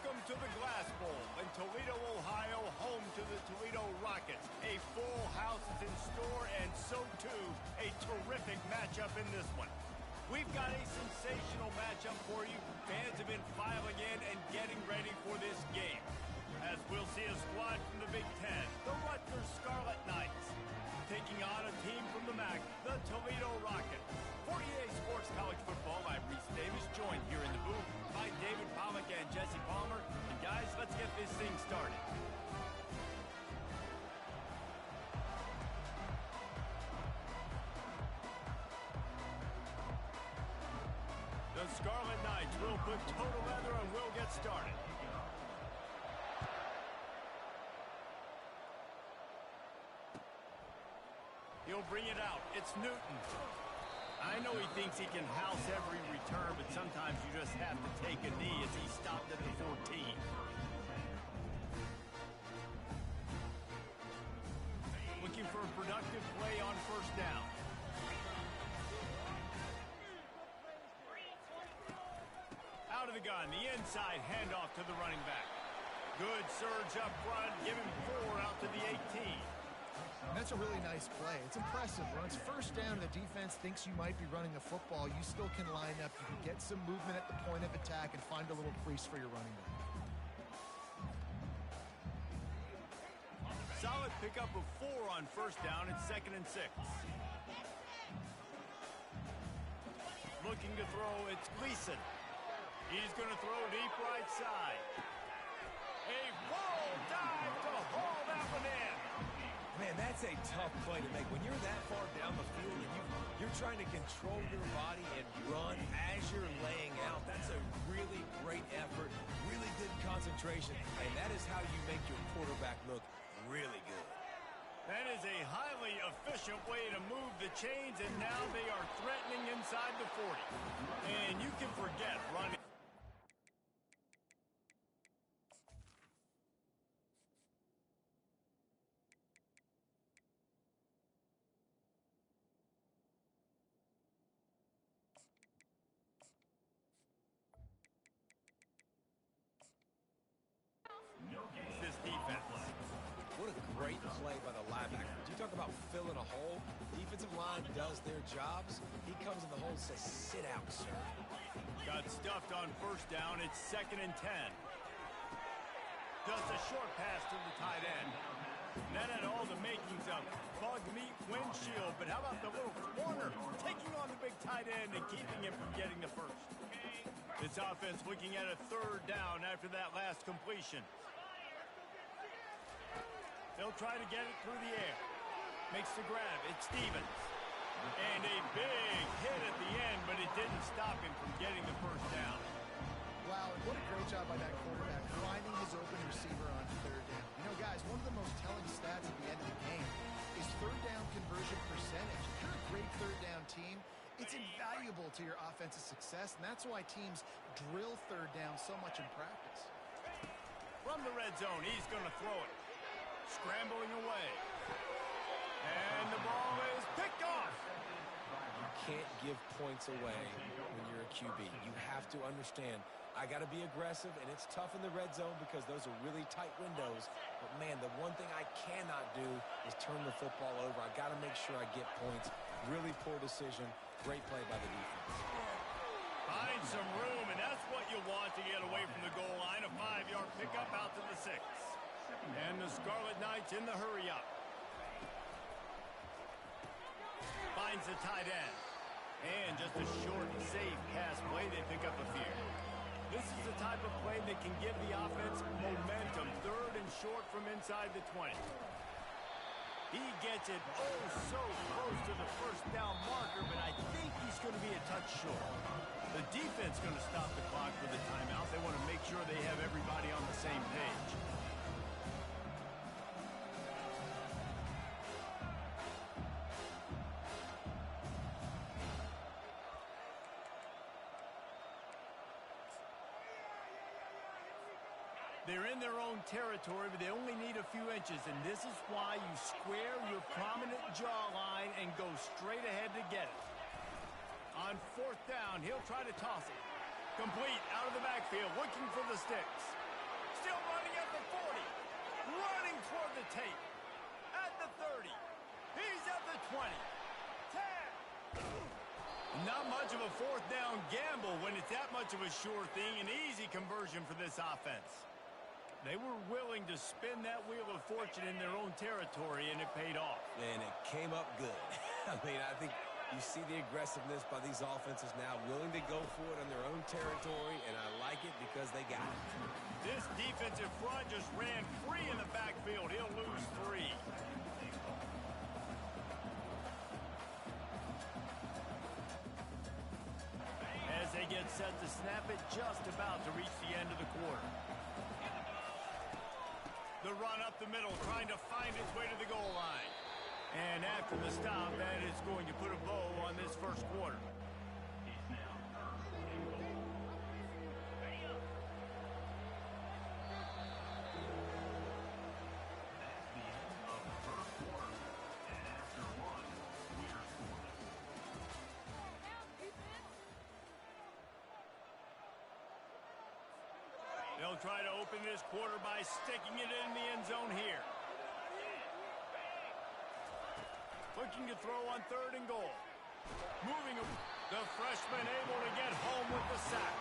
Welcome to the Glass Bowl in Toledo, Ohio, home to the Toledo Rockets. A full house is in store, and so too, a terrific matchup in this one. We've got a sensational matchup for you. Fans have been filing in and getting ready for this game, as we'll see a squad from the Big Ten, the Rutgers Scarlet Knights, taking on a team from the MAC, the Toledo Rockets. For EA Sports College Football, I'm Reese Davis, joined here in the booth by David Pollack and Jesse Palmer. And guys, let's get this thing started. The Scarlet Knights will put total leather and we'll get started. He'll bring it out. It's Newton. I know he thinks he can house every return, but sometimes you just have to take a knee as he stopped at the 14. Looking for a productive play on first down. Out of the gun, the inside handoff to the running back. Good surge up front, give him 4 out to the 18. That's a really nice play. It's impressive. When it's first down and the defense thinks you might be running the football, you still can line up. You can get some movement at the point of attack and find a little crease for your running back. Solid pickup of 4 on first down. It's 2nd and 6. Looking to throw, it's Gleason. He's going to throw deep right side. A full dive to haul that one in. Man, that's a tough play to make. When you're that far down the field and you're trying to control your body and run as you're laying out, that's a really great effort, really good concentration, and that is how you make your quarterback look really good. That is a highly efficient way to move the chains, and now they are threatening inside the 40. And you can forget running. This defense. What a great play by the linebacker. You talk about filling a hole. Defensive line does their jobs. He comes in the hole and says, sit out, sir. Got stuffed on first down. It's 2nd and 10. Does a short pass to the tight end. That had all the makings of bug meat windshield, but how about the little corner taking on the big tight end and keeping him from getting the first? This offense looking at a 3rd down after that last completion. They'll try to get it through the air. Makes the grab. It's Stevens. And a big hit at the end, but it didn't stop him from getting the first down. Wow, and what a great job by that quarterback, finding his open receiver on 3rd down. You know, guys, one of the most telling stats at the end of the game is 3rd down conversion percentage. If you're a great 3rd down team, it's invaluable to your offensive success, and that's why teams drill 3rd down so much in practice. From the red zone, he's going to throw it. Scrambling away. And the ball is picked off. You can't give points away when you're a QB. You have to understand, I got to be aggressive, and it's tough in the red zone because those are really tight windows. But, man, the one thing I cannot do is turn the football over. I got to make sure I get points. Really poor decision. Great play by the defense. Find some room, and that's what you want to get away from the goal line. A 5-yard pickup out to the 6. And the Scarlet Knights in the hurry-up. Finds the tight end. And just a short, safe pass play. They pick up a few. This is the type of play that can give the offense momentum. 3rd and short from inside the 20. He gets it so close to the first down marker, but I think he's going to be a touch short. The defense going to stop the clock for the timeout. They want to make sure they have everybody on the same page. They're in their own territory, but they only need a few inches, and this is why you square your prominent jawline and go straight ahead to get it. On 4th down, he'll try to toss it. Complete out of the backfield, looking for the sticks. tape. At the 30. He's at the 20. 10. Not much of a fourth down gamble when it's that much of a sure thing. An easy conversion for this offense. They were willing to spin that wheel of fortune in their own territory, and it paid off. And it came up good. I mean, I think you see the aggressiveness by these offenses now, willing to go for it on their own territory, and I like it because they got it. This defensive front just ran free in the backfield. He'll lose 3. As they get set to snap it, just about to reach the end of the quarter. The run up the middle, trying to find its way to the goal line. And after the stop, that is going to put a bow on this first quarter. They'll try to open this quarter by sticking it in the end zone here. Looking to throw on 3rd and goal. Moving the freshman able to get home with the sack.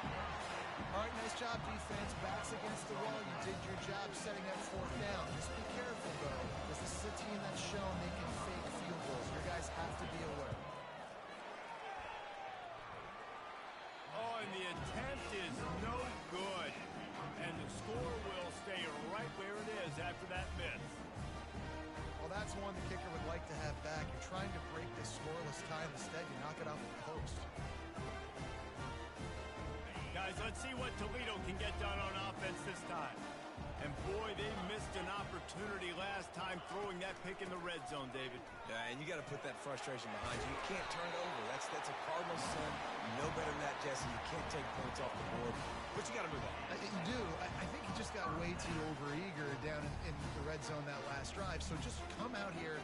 All right, nice job, defense. Backs against the wall. You did your job setting up 4th down. Just be careful, though, because this is a team that's shown they can fake field goals. Your guys have to be alert. Oh, and the attempt is no good. And the score will stay right where it is after that miss. Well, that's one the kicker would like to have back. You're trying to break this scoreless tie. Instead, you knock it off the post. Guys, let's see what Toledo can get done on offense this time. And boy, they missed an opportunity last time throwing that pick in the red zone, David. Yeah, and you got to put that frustration behind you. You can't turn it over. That's a Cardinals son. You know better than that, Jesse. You can't take points off the board. But you got to move on. You do. I think he just got way too overeager down in the red zone that last drive. So just come out here,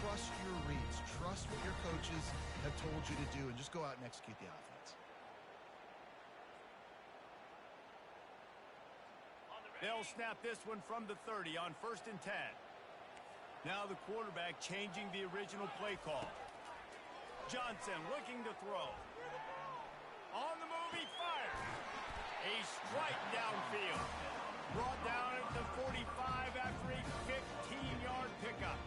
trust your reads, trust what your coaches have told you to do, and just go out and execute the offense. They'll snap this one from the 30 on 1st and 10. Now the quarterback changing the original play call. Johnson looking to throw. On the move, he fires. A strike downfield. Brought down at the 45 after a 15-yard pickup.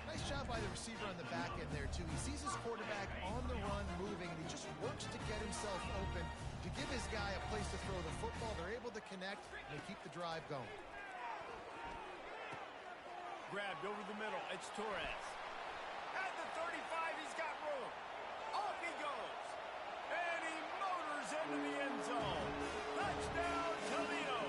Nice job by the receiver on the back end there, too. He sees his quarterback on the run moving, and he just works to get himself open to give his guy a place to throw the football. They're able to connect, and they keep the drive going. Grabbed over the middle. It's Torres. At the 35, he's got room. Off he goes. And he motors into the end zone. Touchdown, Toledo.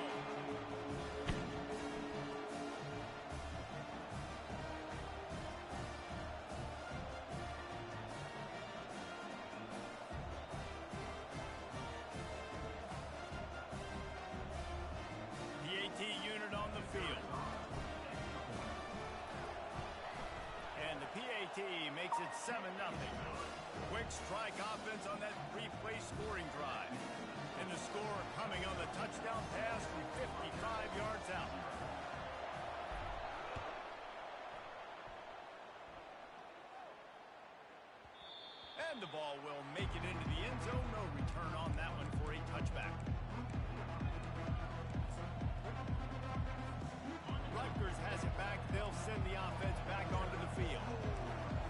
The AT unit on the field. And the PAT makes it 7-0. Quick strike offense on that three-play scoring drive. And the score coming on the touchdown pass from 55 yards out. And the ball will make it into the end zone. No return on that one for a touchback. Rutgers has it back. They'll send the offense back onto the field.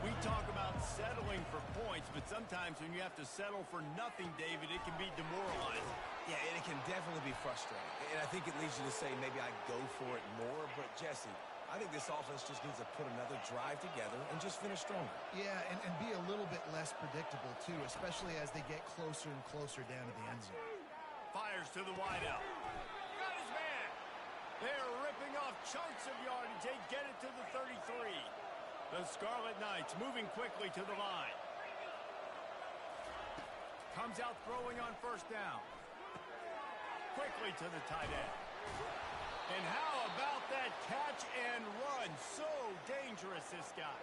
We talk about settling for points, but sometimes when you have to settle for nothing, David, it can be demoralizing. Yeah, and it can definitely be frustrating. And I think it leads you to say maybe I go for it more. But, Jesse, I think this offense just needs to put another drive together and just finish stronger. Yeah, and be a little bit less predictable, too, especially as they get closer and closer down to the end zone. Fires to the wideout. Got his man. They're ripping off chunks of yardage. They get it to the 33. The Scarlet Knights moving quickly to the line. Comes out throwing on 1st down. Quickly to the tight end. And how about that catch and run? So dangerous, this guy.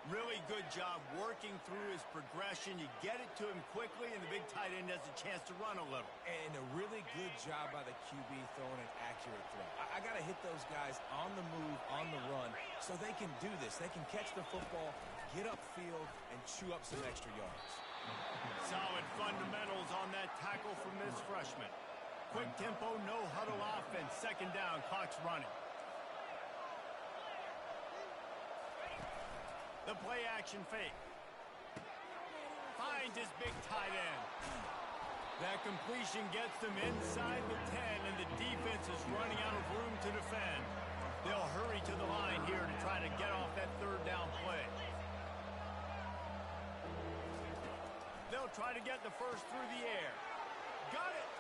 Really good job working through his progression. You get it to him quickly, and the big tight end has a chance to run a little. And a really good job by the QB throwing an accurate throw. I got to hit those guys on the move, on the run, so they can do this. They can catch the football, get upfield, and chew up some extra yards. Solid fundamentals on that tackle from this freshman. Quick tempo, no huddle offense. Second down, clock's running. The play action fake. Finds his big tight end. That completion gets them inside the 10, and the defense is running out of room to defend. They'll hurry to the line here to try to get off that third down play. They'll try to get the first through the air. Got it!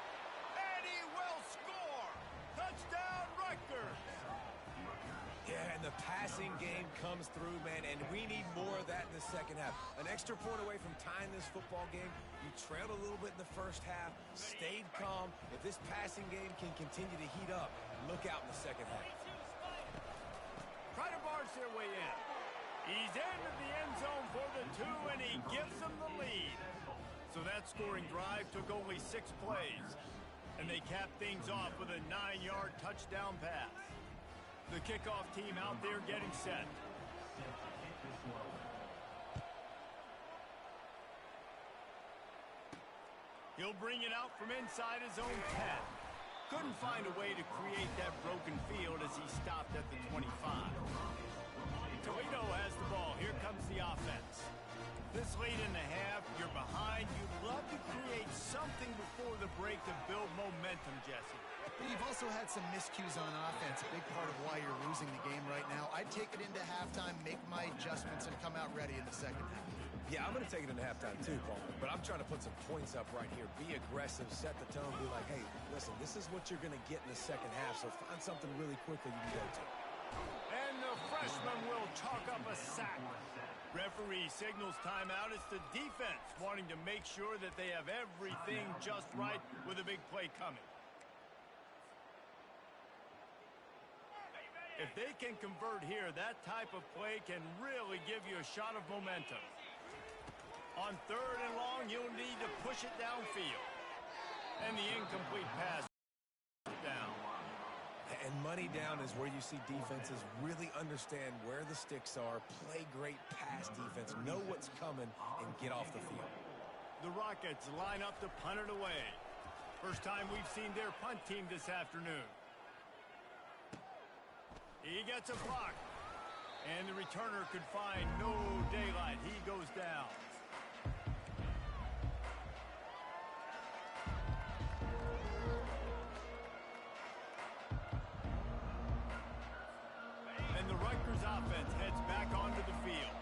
And he will score! Touchdown, Rutgers! Yeah, and the passing game comes through, man, and we need more of that in the second half. An extra point away from tying this football game. You trailed a little bit in the first half, stayed calm. If this passing game can continue to heat up, look out in the second half. Try to barge their way in. He's into the end zone for the 2, and he gives them the lead. So that scoring drive took only 6 plays, and they capped things off with a 9-yard touchdown pass. The kickoff team out there getting set. He'll bring it out from inside his own 10. Couldn't find a way to create that broken field as he stopped at the 25. Toledo has the ball. Here comes the offense. This late in the half, you're behind. You'd love to create something before the break to build momentum, Jesse. But you've also had some miscues on offense, a big part of why you're losing the game right now. I'd take it into halftime, make my adjustments, and come out ready in the second half. Yeah, I'm going to take it into halftime too, Paul. But I'm trying to put some points up right here. Be aggressive, set the tone, be like, hey, listen, this is what you're going to get in the second half, so find something really quickly you can go to. And the freshman will chalk up a sack. Referee signals timeout. It's the defense wanting to make sure that they have everything just right with a big play coming. If they can convert here, that type of play can really give you a shot of momentum. On 3rd and long, you'll need to push it downfield. And the incomplete pass down. And money down is where you see defenses really understand where the sticks are, play great pass defense, know what's coming, and get off the field. The Rockets line up to punt it away. First time we've seen their punt team this afternoon. He gets a block. And the returner could find no daylight. He goes down. And the Rutgers offense heads back onto the field.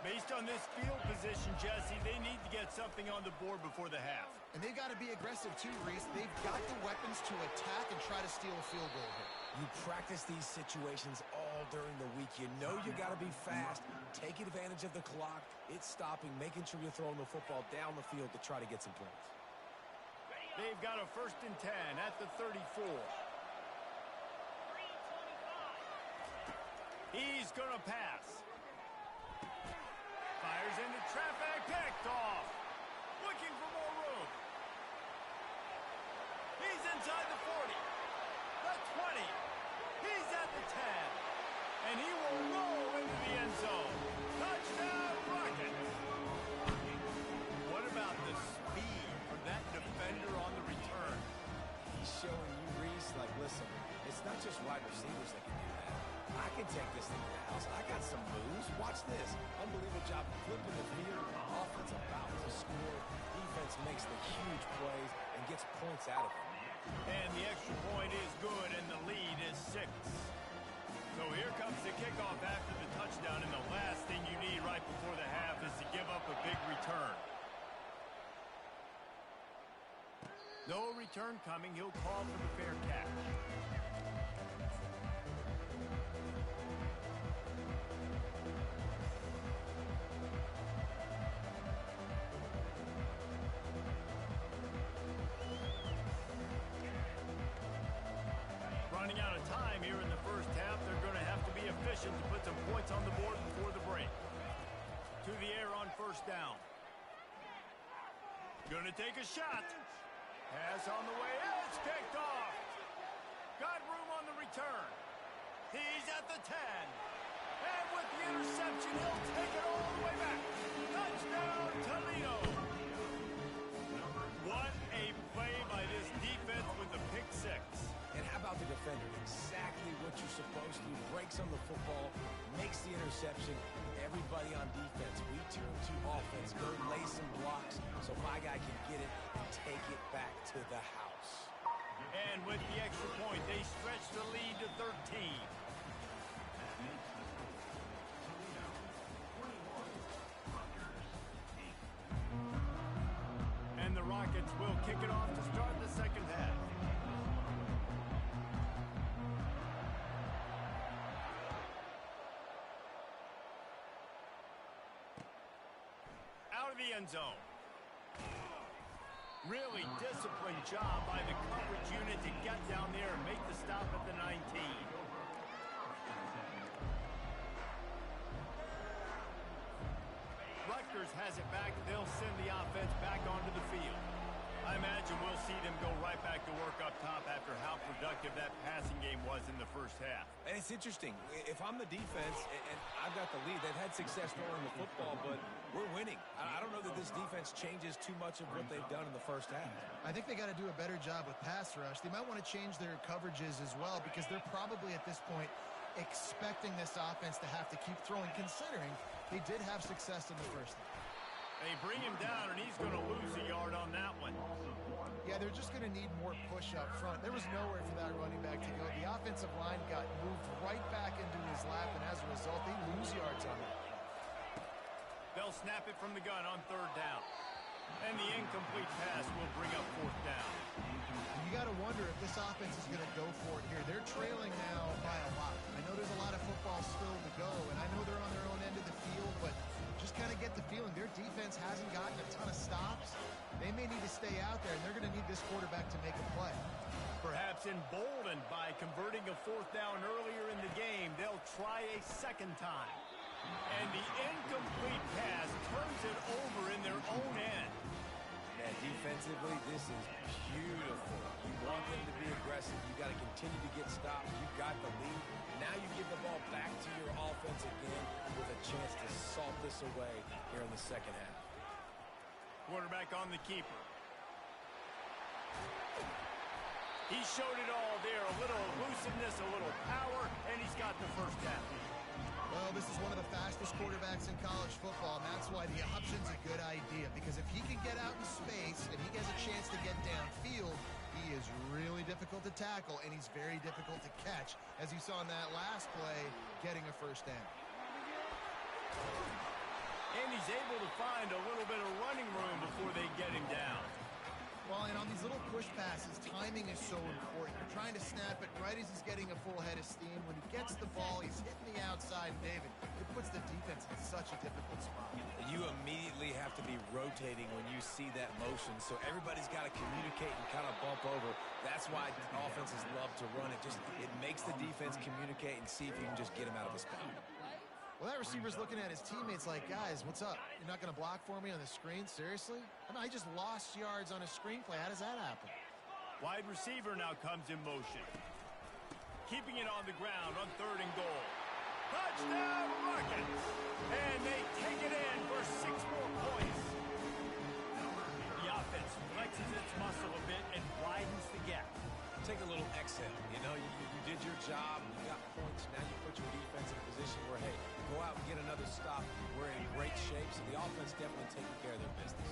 Based on this field position, Jesse, they need to get something on the board before the half. And they've got to be aggressive too, Reese. They've got the weapons to attack and try to steal a field goal here. You practice these situations all during the week. You know you got to be fast, take advantage of the clock. It's stopping, making sure you're throwing the football down the field to try to get some points. They've got a 1st and 10 at the 34. He's going to pass. Fires into traffic, picked off. Looking for more room. He's inside the 40. The 20. He's at the 10. And he will roll into the end zone. Touchdown, Rockets. What about the speed of that defender on the return? He's showing you, Reese, like, listen, it's not just wide receivers that can do that. I can take this thing to the house. I got some moves. Watch this. Unbelievable job flipping the field. Offense about to score. Defense makes the huge plays and gets points out of it. And the extra point is good, and the lead is 6. So here comes the kickoff after the touchdown, and the last thing you need right before the half is to give up a big return. No return coming. He'll call for the fair catch. Running out of time here in the first half. They're going to have to be efficient to put some points on the board before the break. first down. Gonna take a shot. Pass on the way. It's kicked off. Got room on the return. He's at the 10. And with the interception, he'll take it all the way back. Touchdown, Toledo. What a play by this defense with the pick six. And how about the defender? Exactly what you're supposed to do. Breaks on the football, makes the interception. Everybody on defense, we turn to offense. Go lay some blocks so my guy can get it and take it back to the house. And with the extra point, they stretch the lead to 13. And the Rockets will kick it off to start the second half. Out of the end zone. Really disciplined job by the coverage unit to get down there and make the stop at the 19. Rutgers has it back. They'll send the offense back onto the field. I imagine we'll see them go right back to work up top after how productive that passing game was in the first half. And it's interesting. If I'm the defense and I've got the lead, they've had success throwing the football, but we're winning. I don't know that this defense changes too much of what they've done in the first half. I think they got to do a better job with pass rush. They might want to change their coverages as well because they're probably at this point expecting this offense to have to keep throwing, considering they did have success in the first half. They bring him down, and he's going to lose a yard on that one. Yeah, they're just going to need more push up front. There was nowhere for that running back to go. The offensive line got moved right back into his lap, and as a result, they lose yards on that. They'll snap it from the gun on third down. And the incomplete pass will bring up fourth down. You got to wonder if this offense is going to go for it here. They're trailing now by a lot. I know there's a lot of football still to go, and I know they're on their own end of the field, but just kind of get the feeling their defense hasn't gotten a ton of stops. They may need to stay out there, and they're going to need this quarterback to make a play. Perhaps emboldened by converting a fourth down earlier in the game, they'll try a second time. And the incomplete pass turns it over in their own end. Yeah, defensively, this is beautiful. You want them to be aggressive. You got to continue to get stops. You got the lead. Now you give the ball back to your offense again with a chance to salt this away here in the second half. Quarterback on the keeper. He showed it all there. A little elusiveness, a little power, and he's got the first down. Well, this is one of the fastest quarterbacks in college football, and that's why the option's a good idea. Because if he can get out in space and he gets a chance to get downfield, he is really difficult to tackle, and he's very difficult to catch, as you saw in that last play, getting a first down. And he's able to find a little bit of running room before they get him down. Well, and on these little push passes, timing is so important. You're trying to snap it right as he's getting a full head of steam. When he gets the ball, he's hitting the outside, David. It puts the defense in such a difficult spot. You immediately have to be rotating when you see that motion, so everybody's got to communicate and kind of bump over. That's why offenses love to run it. It makes the defense communicate and see if you can just get him out of the spot. Well, that receiver's looking at his teammates like, guys, what's up? You're not going to block for me on the screen? Seriously? I mean, I just lost yards on a screenplay. How does that happen? Wide receiver now comes in motion. Keeping it on the ground on third and goal. Touchdown, Rockets! And they take it in for 6 more points. The offense flexes its muscle a bit and widens the gap. Take a little exhale. You know, you did your job. You got points. Now you put your defense in a position where, hey, go out and get another stop. We're in great shape, so the offense definitely taking care of their business.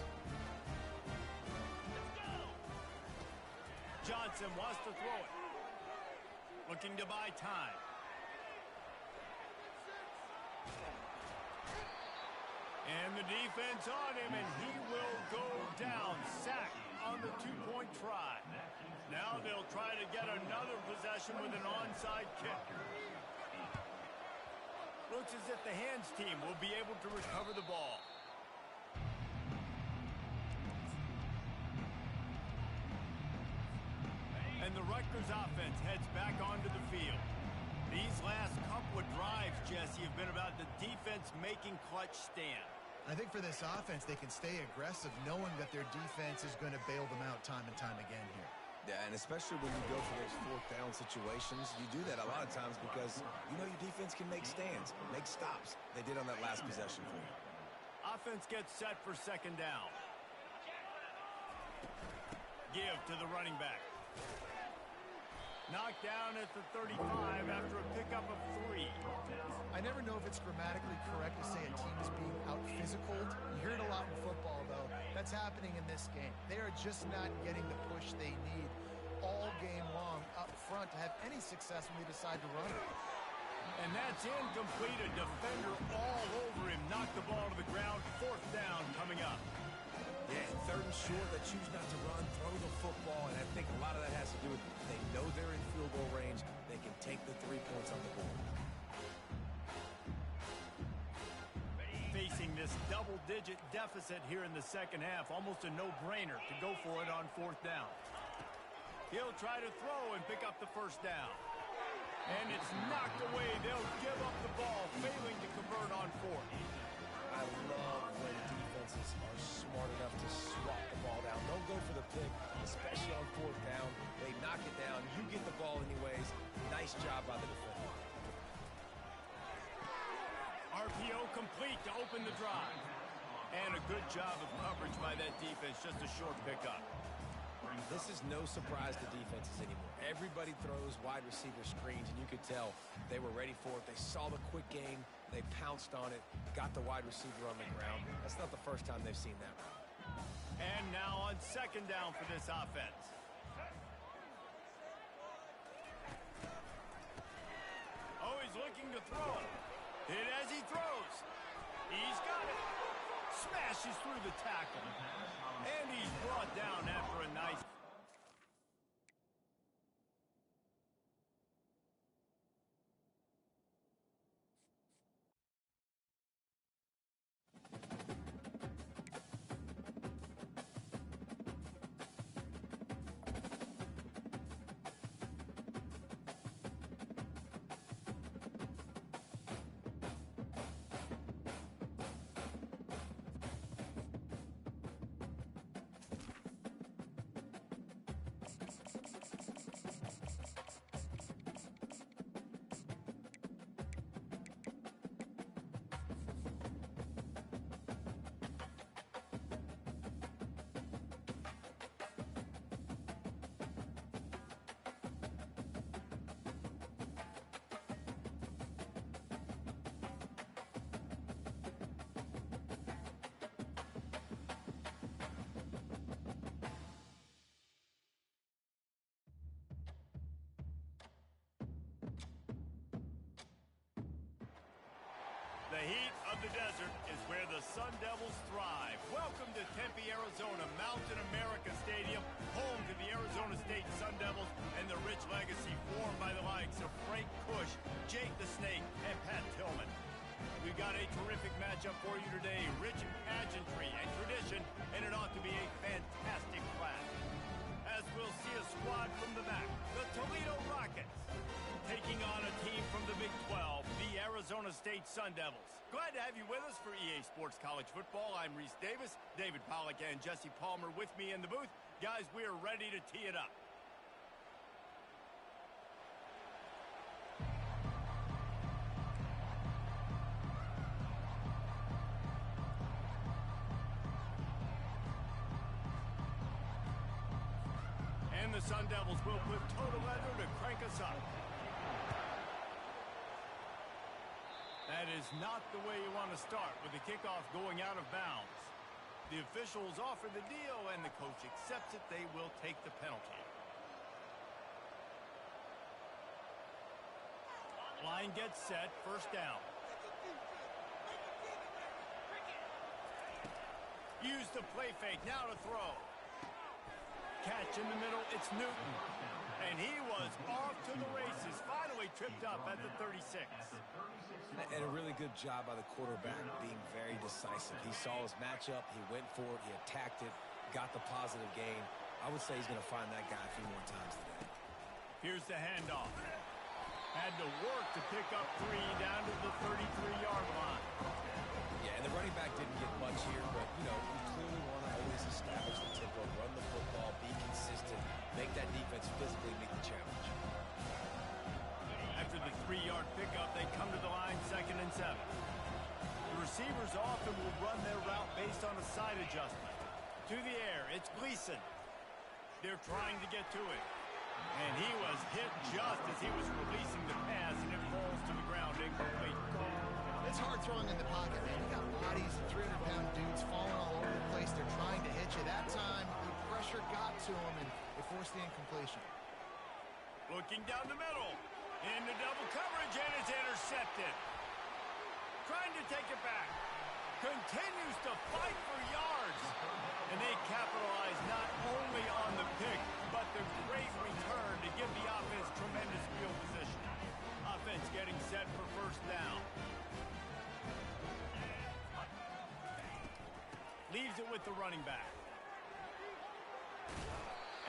Johnson wants to throw it. Looking to buy time. And the defense on him, and he will go down. Sack on the 2-point try. Now they'll try to get another possession with an onside kick. Looks as if the hands team will be able to recover the ball. And the Rutgers offense heads back onto the field. These last couple of drives, Jesse, have been about the defense making clutch stand. I think for this offense, they can stay aggressive knowing that their defense is going to bail them out time and time again here. Yeah, and especially when you go for those fourth down situations, you do that a lot of times because you know your defense can make stands, make stops. They did on that last possession for you. Offense gets set for second down. Give to the running back. Knocked down at the 35 after a pickup of 3. I never know if it's grammatically correct to say a team is being out-physicaled. You hear it a lot in football, though. That's happening in this game. They are just not getting the push they need all game long up front to have any success when they decide to run it. And that's incomplete. A defender all over him. Knocked the ball to the ground. Fourth down coming up. Yeah, and third and short, they choose not to run, throw the football, and I think a lot of that has to do with they know they're in field goal range. They can take the 3 points on the board. Facing this double-digit deficit here in the second half, almost a no-brainer to go for it on fourth down. He'll try to throw and pick up the first down. And it's knocked away. They'll give up the ball, failing to convert on fourth. I love when defenses are smart enough to swat the ball down. Don't go for the pick, especially on fourth down. They knock it down. You get the ball anyways. Nice job by the defender. RPO complete to open the drive. And a good job of coverage by that defense. Just a short pickup. This is no surprise to defenses anymore. Everybody throws wide receiver screens, and you could tell they were ready for it. They saw the quick game. They pounced on it, got the wide receiver on the ground. That's not the first time they've seen that route. And now on second down for this offense. Oh, he's looking to throw. Hit as he throws. He's got it. Smashes through the tackle. And he's brought down after a nice... The heat of the desert is where the Sun Devils thrive. Welcome to Tempe, Arizona, Mountain America Stadium, home to the Arizona State Sun Devils and the rich legacy formed by the likes of Frank Kush, Jake the Snake, and Pat Tillman. We've got a terrific matchup for you today, rich in pageantry and tradition, and it ought to be a fantastic clash. As we'll see a squad from the back, the Toledo Rockets, taking on a team from the Big 12, the Arizona State Sun Devils. Glad to have you with us for EA Sports College Football. I'm Reese Davis, David Pollack, and Jesse Palmer with me in the booth. Guys, we are ready to tee it up. And the Sun Devils will put total leather to crank us up. That is not the way you want to start with the kickoff going out of bounds. The officials offer the deal and the coach accepts it. They will take the penalty. Line gets set, first down. Use the play fake, now to throw. Catch in the middle, it's Newton. And he was off to the races, finally tripped up at the 36. And a really good job by the quarterback being very decisive. He saw his matchup, he went for it, he attacked it, got the positive gain. I would say he's going to find that guy a few more times today. Here's the handoff. Had to work to pick up 3 down to the 33-yard line. Yeah, and the running back didn't get Receivers often will run their route based on a side adjustment. To the air, it's Gleason. They're trying to get to it. And he was hit just as he was releasing the pass, and it falls to the ground incomplete. It's hard throwing in the pocket, man. You got bodies and 300-pound dudes falling all over the place. They're trying to hit you. That time, the pressure got to him, and it forced the incompletion. Looking down the middle. Into double coverage, and it's intercepted. Trying to take it back. Continues to fight for yards. And they capitalize not only on the pick, but the great return to give the offense tremendous field position. Offense getting set for first down. Leaves it with the running back.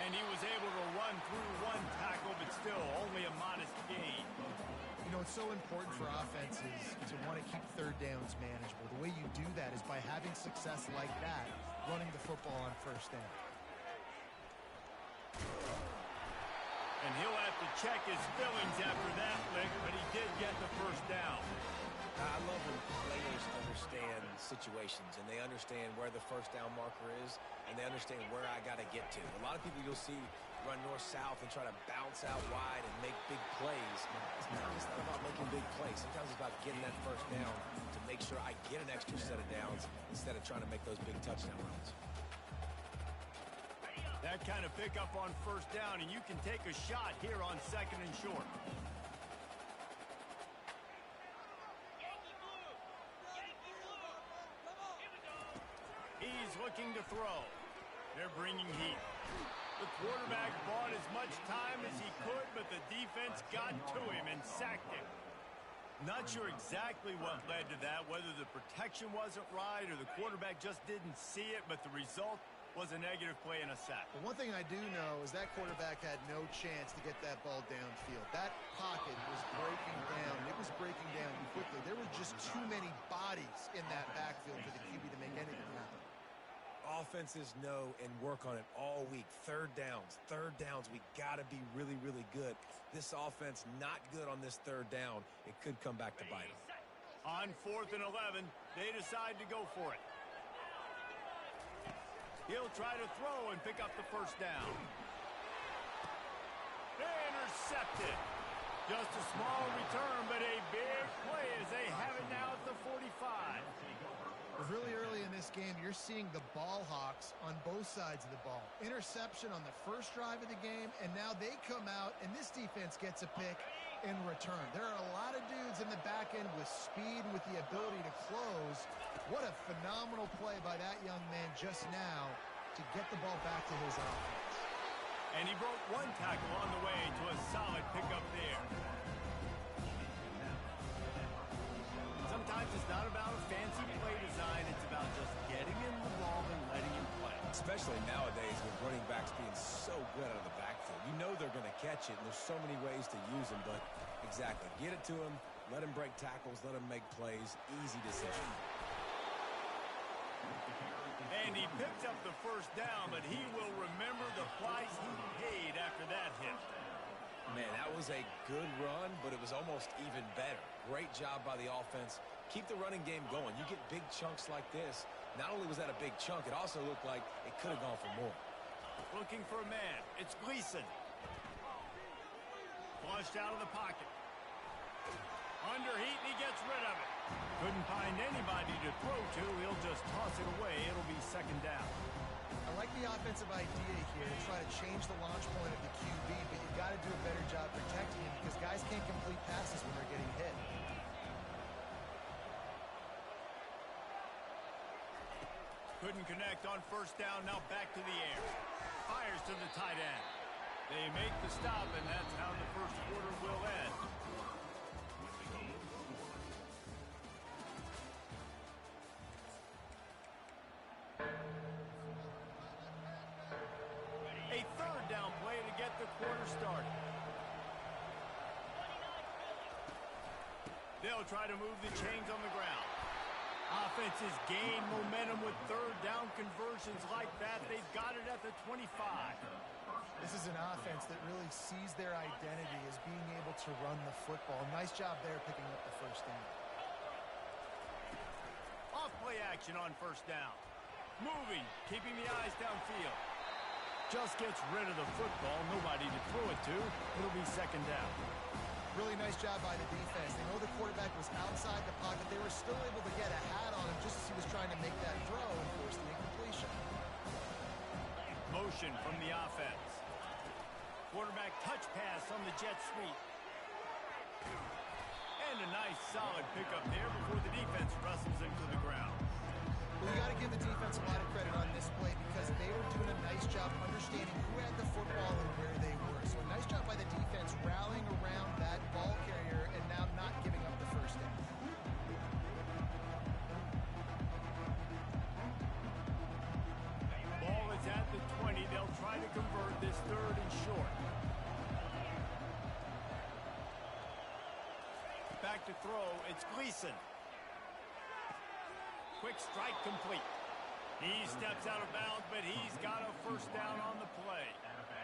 And he was able to run through one tackle, but still only a modest gain. You know, it's so important for offenses to want to keep third downs manageable. The way you do that is by having success like that, running the football on first down. And he'll have to check his feelings after that lick, but he did get the first down. I love when players understand situations, and they understand where the first down marker is, and they understand where I got to get to. A lot of people you'll see run north-south and try to bounce out wide and make big plays. Sometimes it's not about making big plays. Sometimes it's about getting that first down to make sure I get an extra set of downs instead of trying to make those big touchdown runs. That kind of pickup on first down, and you can take a shot here on second and short. He's looking to throw. They're bringing heat. The quarterback bought as much time as he could, but the defense got to him and sacked him. Not sure exactly what led to that, whether the protection wasn't right or the quarterback just didn't see it, but the result was a negative play and a sack. But one thing I do know is that quarterback had no chance to get that ball downfield. That pocket was breaking down. It was breaking down quickly. There were just too many bodies in that backfield for the QB to make anything happen. Offenses know and work on it all week. Third downs. We got to be really, really good. This offense not good on this third down. It could come back to bite them. On 4th and 11, they decide to go for it. He'll try to throw and pick up the first down. Intercepted. Just a small return, but a big play as they have it now at the 45. Really early in this game, you're seeing the ball hawks on both sides of the ball. Interception on the first drive of the game, and now they come out, and this defense gets a pick in return. There are a lot of dudes in the back end with speed and with the ability to close. What a phenomenal play by that young man just now to get the ball back to his offense. And he broke one tackle on the way to a solid pickup there. Sometimes it's not about a fancy play design. It's about just getting him the ball and letting him play. Especially nowadays with running backs being so good out of the backfield. You know they're going to catch it, and there's so many ways to use them. But exactly, get it to him, let him break tackles, let him make plays. Easy decision. And he picked up the first down, but he will remember the price he paid after that hit. Man, that was a good run, but it was almost even better. Great job by the offense. Keep the running game going. You get big chunks like this. Not only was that a big chunk, it also looked like it could have gone for more. Looking for a man. It's Gleason. Flushed out of the pocket. Under heat, and he gets rid of it. Couldn't find anybody to throw to. He'll just toss it away. It'll be second down. I like the offensive idea here to try to change the launch point of the QB, but you got to do a better job protecting him because guys can't complete passes when they're getting hit. Couldn't connect on first down. Now back to the air. Fires to the tight end. They make the stop, and that's how the first quarter will end. A third down play to get the quarter started. They'll try to move the chains on the ground. Offenses gain momentum with third down conversions like that. They've got it at the 25. This is an offense that really sees their identity as being able to run the football. Nice job there picking up the first down. play action on first down. Moving, keeping the eyes downfield. Just gets rid of the football. Nobody to throw it to. It'll be second down. Really nice job by the defense. They know the quarterback was outside the pocket. They were still able to get a hat on him just as he was trying to make that throw and force the incompletion. Motion from the offense. Quarterback touch pass on the jet sweep. And a nice solid pickup there before the defense wrestles him to the ground. Well, you got to give the defense a lot of credit on this play because they were doing a nice job understanding who had the football and where they were. So a nice job by the defense rallying around that ball carrier and now not giving up the first down. Ball is at the 20. They'll try to convert this third and short. Back to throw. It's Gleason. Quick strike complete. He steps out of bounds, but he's got a first down on the play.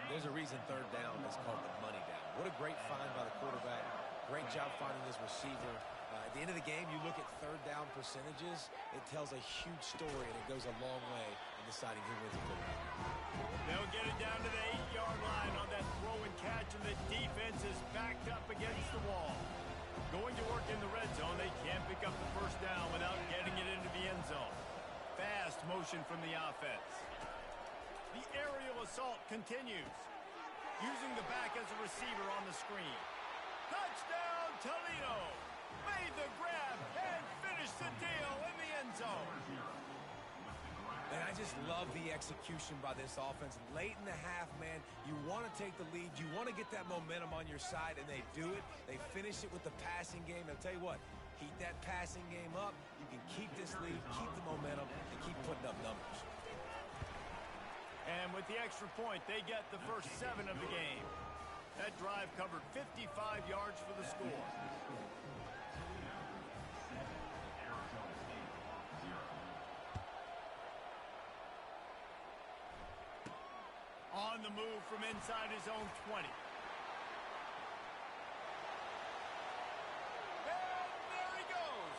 There's a reason third down is called the money down. What a great find by the quarterback. Great job finding his receiver. At the end of the game, you look at third down percentages. It tells a huge story, and it goes a long way in deciding who wins a football. They'll get it down to the 8-yard line on that throw and catch, and the defense is backed up against the wall. Going to work in the red zone, they can't pick up the first down without getting it into the end zone. Fast motion from the offense. The aerial assault continues. Using the back as a receiver on the screen. Touchdown, Toledo! Made the grab and finished the deal in the end zone. And I just love the execution by this offense. Late in the half, man, you want to take the lead. You want to get that momentum on your side, and they do it. They finish it with the passing game. I'll tell you what, keep that passing game up. You can keep this lead, keep the momentum, and keep putting up numbers. And with the extra point, they get the first 7 of the game. That drive covered 55 yards for the score. On the move from inside his own 20. And there he goes.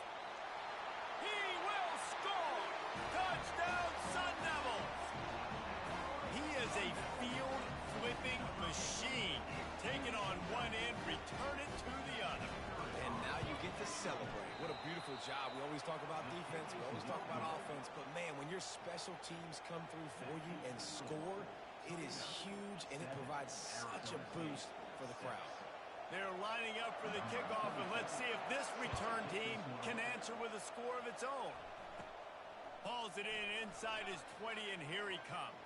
He will score. Touchdown, Sun Devils. He is a field-flipping machine. Take it on one end, return it to the other. And now you get to celebrate. What a beautiful job. We always talk about defense. We always talk about offense. But, man, when your special teams come through for you and score, it is huge, and it provides such a boost for the crowd. They're lining up for the kickoff, and let's see if this return team can answer with a score of its own. Hauls it in inside his 20, and here he comes.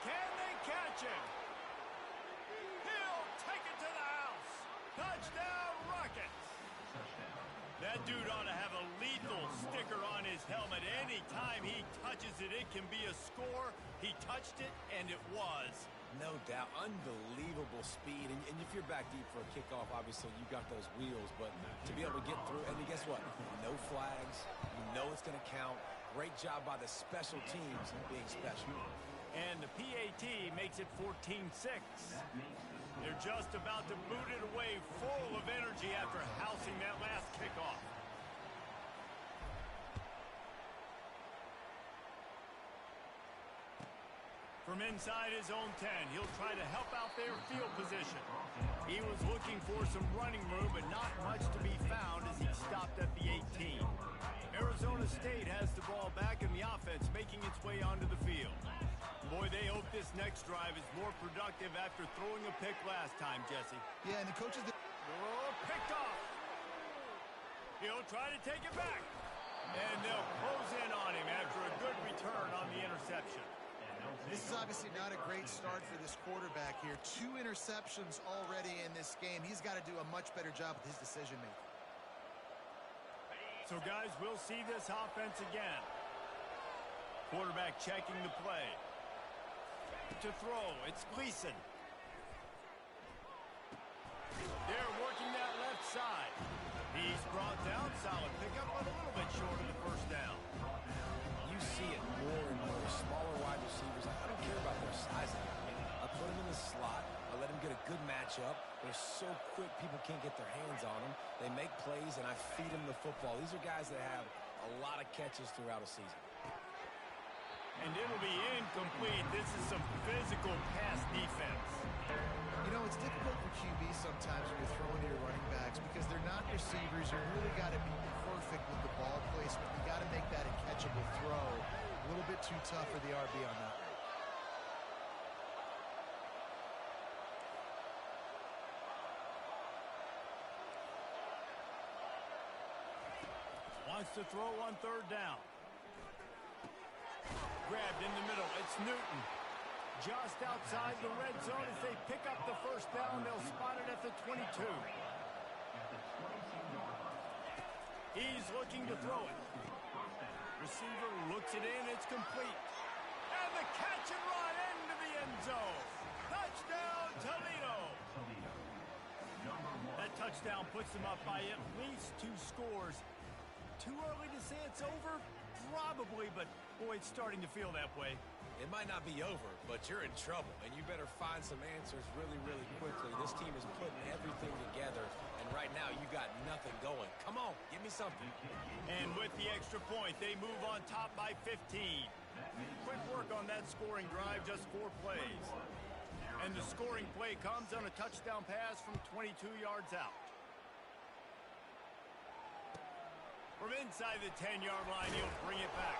Can they catch him? He'll take it to the house. Touchdown, Rockets. That dude ought to have a lethal sticker on his helmet. Anytime he touches it, it can be a score. He touched it, and it was. No doubt. Unbelievable speed. And if you're back deep for a kickoff, obviously you got those wheels. But to be able to get through, and guess what? No flags. You know it's going to count. Great job by the special teams being special. And the PAT makes it 14-6. They're just about to boot it away, full of energy after housing that last kickoff. From inside his own 10, he'll try to help out their field position. He was looking for some running room, but not much to be found as he stopped at the 18. Arizona State has the ball back in the offense, making its way onto the field. Boy, they hope this next drive is more productive after throwing a pick last time, Jesse. Yeah, and the coaches... Oh, picked off. He'll try to take it back. And they'll close in on him after a good return on the interception. This is obviously not a great start for this quarterback here. 2 interceptions already in this game. He's got to do a much better job with his decision-making. So, guys, we'll see this offense again. Quarterback checking the play. To throw, it's Gleason. They're working that left side. He's brought down, solid pickup, but a little bit short of the first down. You see it more and more. Smaller wide receivers, I don't care about their size. I put them in the slot. I let them get a good matchup. They're so quick, people can't get their hands on them. They make plays, and I feed them the football. These are guys that have a lot of catches throughout a season. And it'll be incomplete. This is some physical pass defense. You know, it's difficult for QB sometimes when you're throwing to your running backs because they're not receivers. You really got to be perfect with the ball placement. You got to make that a catchable throw. A little bit too tough for the RB on that one. Wants to throw on third down. Grabbed in the middle. It's Newton. Just outside the red zone as they pick up the first down. They'll spot it at the 22. He's looking to throw it. Receiver looks it in. It's complete. And the catch and run into the end zone. Touchdown, Toledo. That touchdown puts them up by at least 2 scores. Too early to say it's over? Probably, but boy, it's starting to feel that way. It might not be over, but you're in trouble, and you better find some answers really, really quickly. This team is putting everything together, and right now you got nothing going. Come on, give me something. And with the extra point, they move on top by 15. Quick work on that scoring drive, just 4 plays. And the scoring play comes on a touchdown pass from 22 yards out. From inside the 10-yard line, he'll bring it back.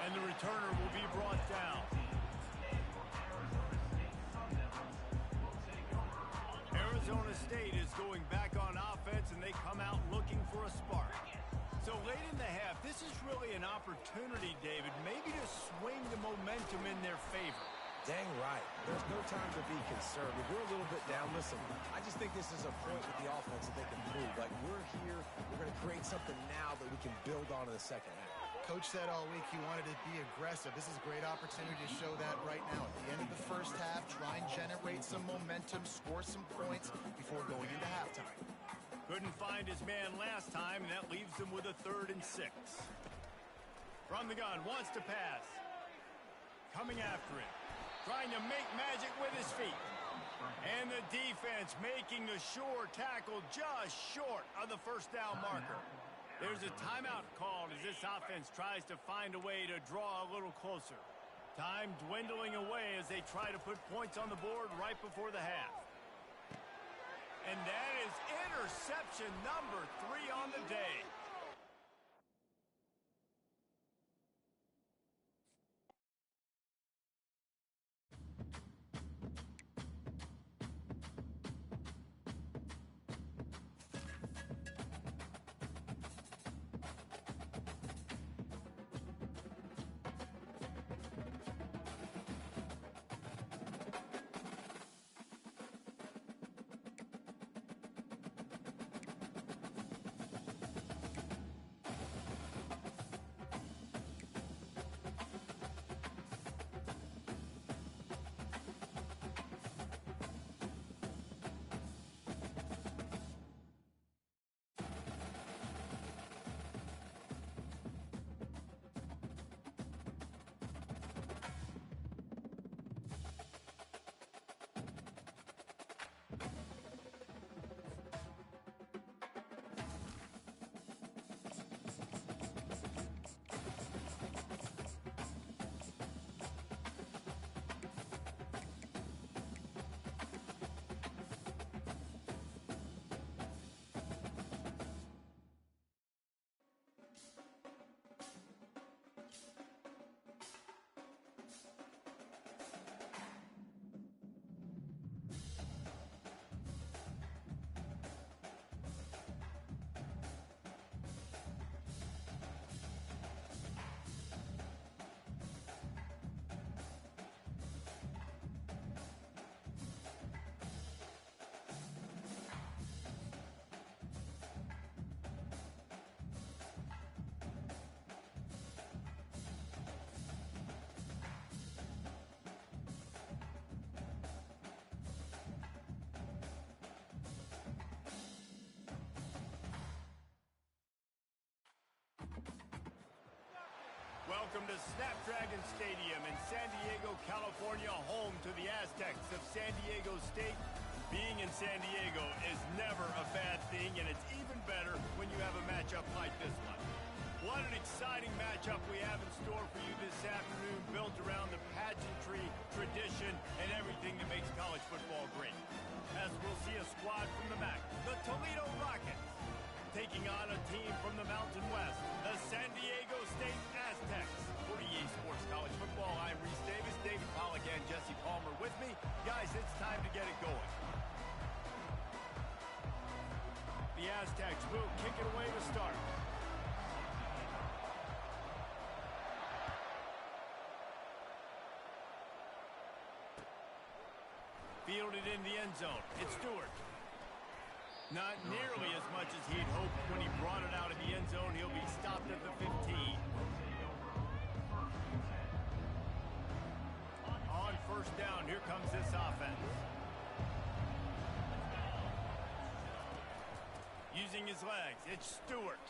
And the returner will be brought down. Arizona State is going back on offense, and they come out looking for a spark. So late in the half, this is really an opportunity, David, maybe to swing the momentum in their favor. Dang right. There's no time to be concerned. If we're a little bit down, listen, I just think this is a point with the offense that they can prove. Like, we're here, we're going to create something now that we can build on in the second half. Coach said all week he wanted to be aggressive. This is a great opportunity to show that right now. At the end of the first half, try and generate some momentum, score some points before going into halftime. Couldn't find his man last time, and that leaves him with a 3rd and 6. From the gun, wants to pass. Coming after it. Trying to make magic with his feet. And the defense making the sure tackle just short of the first down marker. There's a timeout called as this offense tries to find a way to draw a little closer. Time dwindling away as they try to put points on the board right before the half. And that is interception number 3 on the day. welcome to Snapdragon Stadium in San Diego, California, home to the Aztecs of San Diego State. Being in San Diego is never a bad thing, and it's even better when you have a matchup like this one. What an exciting matchup we have in store for you this afternoon, built around the pageantry, tradition, and everything that makes college football great. As we'll see a squad from the MAC, the Toledo Rockets, taking on a team from the Mountain West, the San Diego State Aztecs. For EA Sports College Football, I'm Reese Davis, David Pollack, and Jesse Palmer with me. Guys, it's time to get it going. The Aztecs will kick it away to start. Fielded in the end zone. It's Stewart. Not nearly as much as he'd hoped when he brought it out of the end zone. He'll be stopped at the 15. On first down, here comes this offense. Using his legs, it's Stewart.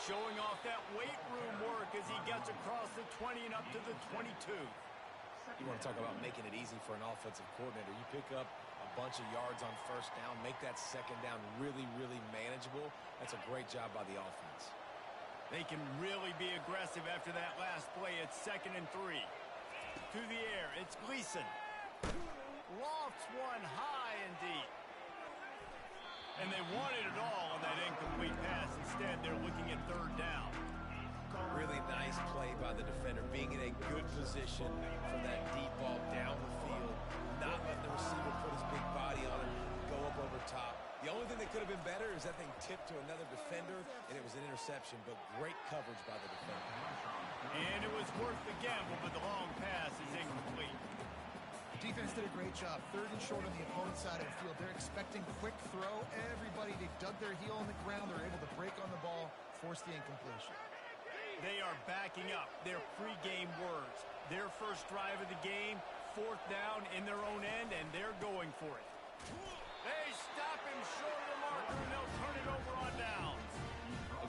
Showing off that weight room work as he gets across the 20 and up to the 22. You want to talk about making it easy for an offensive coordinator. You pick up a bunch of yards on first down, make that second down really, really manageable. That's a great job by the offense. They can really be aggressive after that last play. It's 2nd and 3. To the air, it's Gleason. Lofts one high and deep. And they wanted it all on that incomplete pass. Instead, they're looking at 3rd down. Really nice play by the defender, being in a good position for that deep ball down the field, not letting the receiver put his big body on it, go up over top. The only thing that could have been better is that thing tipped to another defender, and it was an interception, but great coverage by the defender. And it was worth the gamble, but the long pass is incomplete. The defense did a great job. 3rd and short on the opponent's side of the field. They're expecting quick throw. Everybody, they dug their heel on the ground. They're able to break on the ball, force the incompletion. They are backing up their pregame words. Their first drive of the game, 4th down in their own end, and they're going for it. They stop him short of the marker, and they'll turn it over on downs.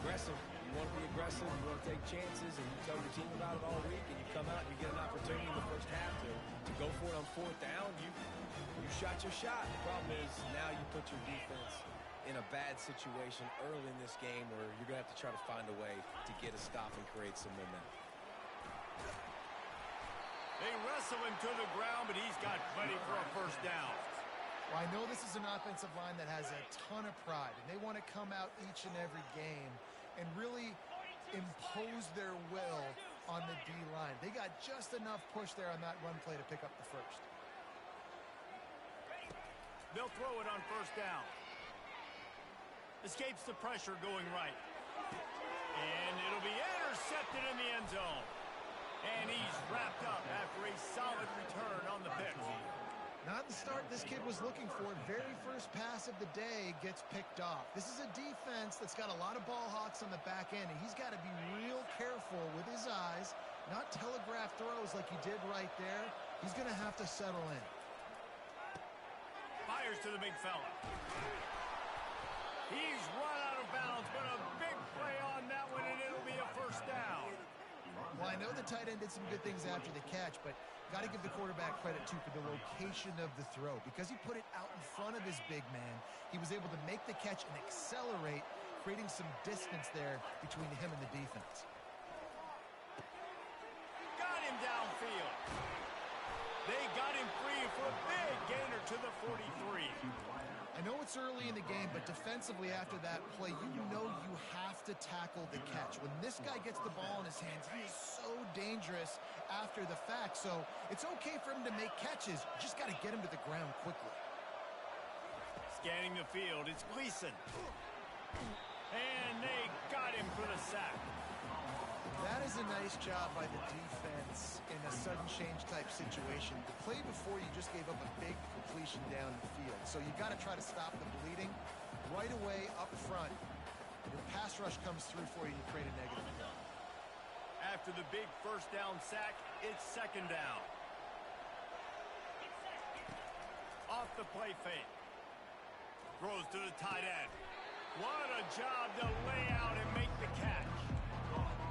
Aggressive. You want to be aggressive. You want to take chances, and you tell your team about it all week, and you come out and you get an opportunity in the first half to go for it on 4th down. You shot your shot. The problem is now you put your defense in a bad situation early in this game where you're going to have to try to find a way to get a stop and create some momentum. They wrestle him to the ground, but he's got plenty for a first down. Well, I know this is an offensive line that has a ton of pride, and they want to come out each and every game and really impose their will on the D-line. They got just enough push there on that run play to pick up the first. They'll throw it on first down. Escapes the pressure going right. And it'll be intercepted in the end zone. And he's wrapped up after a solid return on the pick. Not the start this kid was looking for. Very first pass of the day gets picked off. This is a defense that's got a lot of ball hawks on the back end, and he's got to be real careful with his eyes, not telegraph throws like he did right there. He's going to have to settle in. Fires to the big fella. He's run out of bounds, but a big play on that one, and it'll be a first down. Well, I know the tight end did some good things after the catch, but got to give the quarterback credit, too, for the location of the throw. Because he put it out in front of his big man, he was able to make the catch and accelerate, creating some distance there between him and the defense. Got him downfield. They got him free for a big gainer to the 43. I know it's early in the game, but defensively after that play, you know you have to tackle the catch. When this guy gets the ball in his hands, he is so dangerous after the fact. So it's okay for him to make catches. You just got to get him to the ground quickly. Scanning the field, it's Gleason. And they got him for the sack. That is a nice job by the defense in a sudden change type situation. The play before, you just gave up a big completion down the field. So you got to try to stop the bleeding right away up front. The pass rush comes through for you, you create a negative play. After the big first down sack, it's 2nd down. Off the play fake. Throws to the tight end. What a job to lay out and make the catch.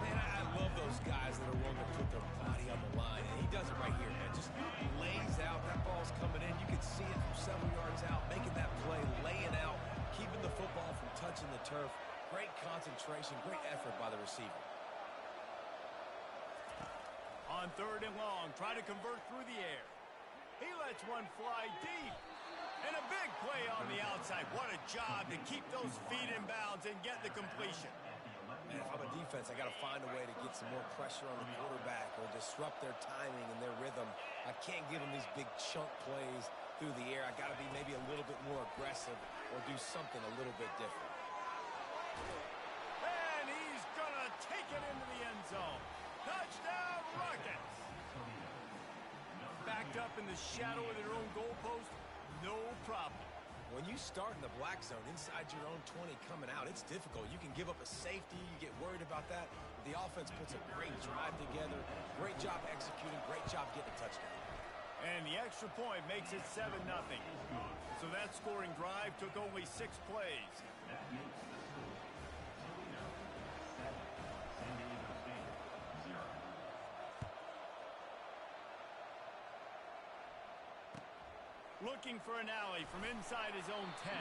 Man, I those guys that are willing to put their body on the line, and he does it right here, man. Just lays out. That ball's coming in. You can see it from several yards out, making that play, laying out, keeping the football from touching the turf. Great concentration, great effort by the receiver. On 3rd and long, try to convert through the air. He lets one fly deep. And a big play on the outside. What a job to keep those feet in bounds and get the completion. Man, if I'm a defense, I got to find a way to get some more pressure on the quarterback or disrupt their timing and their rhythm. I can't give them these big chunk plays through the air. I got to be maybe a little bit more aggressive or do something a little bit different. And he's going to take it into the end zone. Touchdown, Rockets! Backed up in the shadow of their own goalpost, no problem. When you start in the black zone inside your own 20 coming out, it's difficult. You can give up a safety. You get worried about that. The offense puts a great drive together. Great job executing. Great job getting a touchdown. And the extra point makes it 7-0. So that scoring drive took only 6 plays. Looking for an alley from inside his own 10.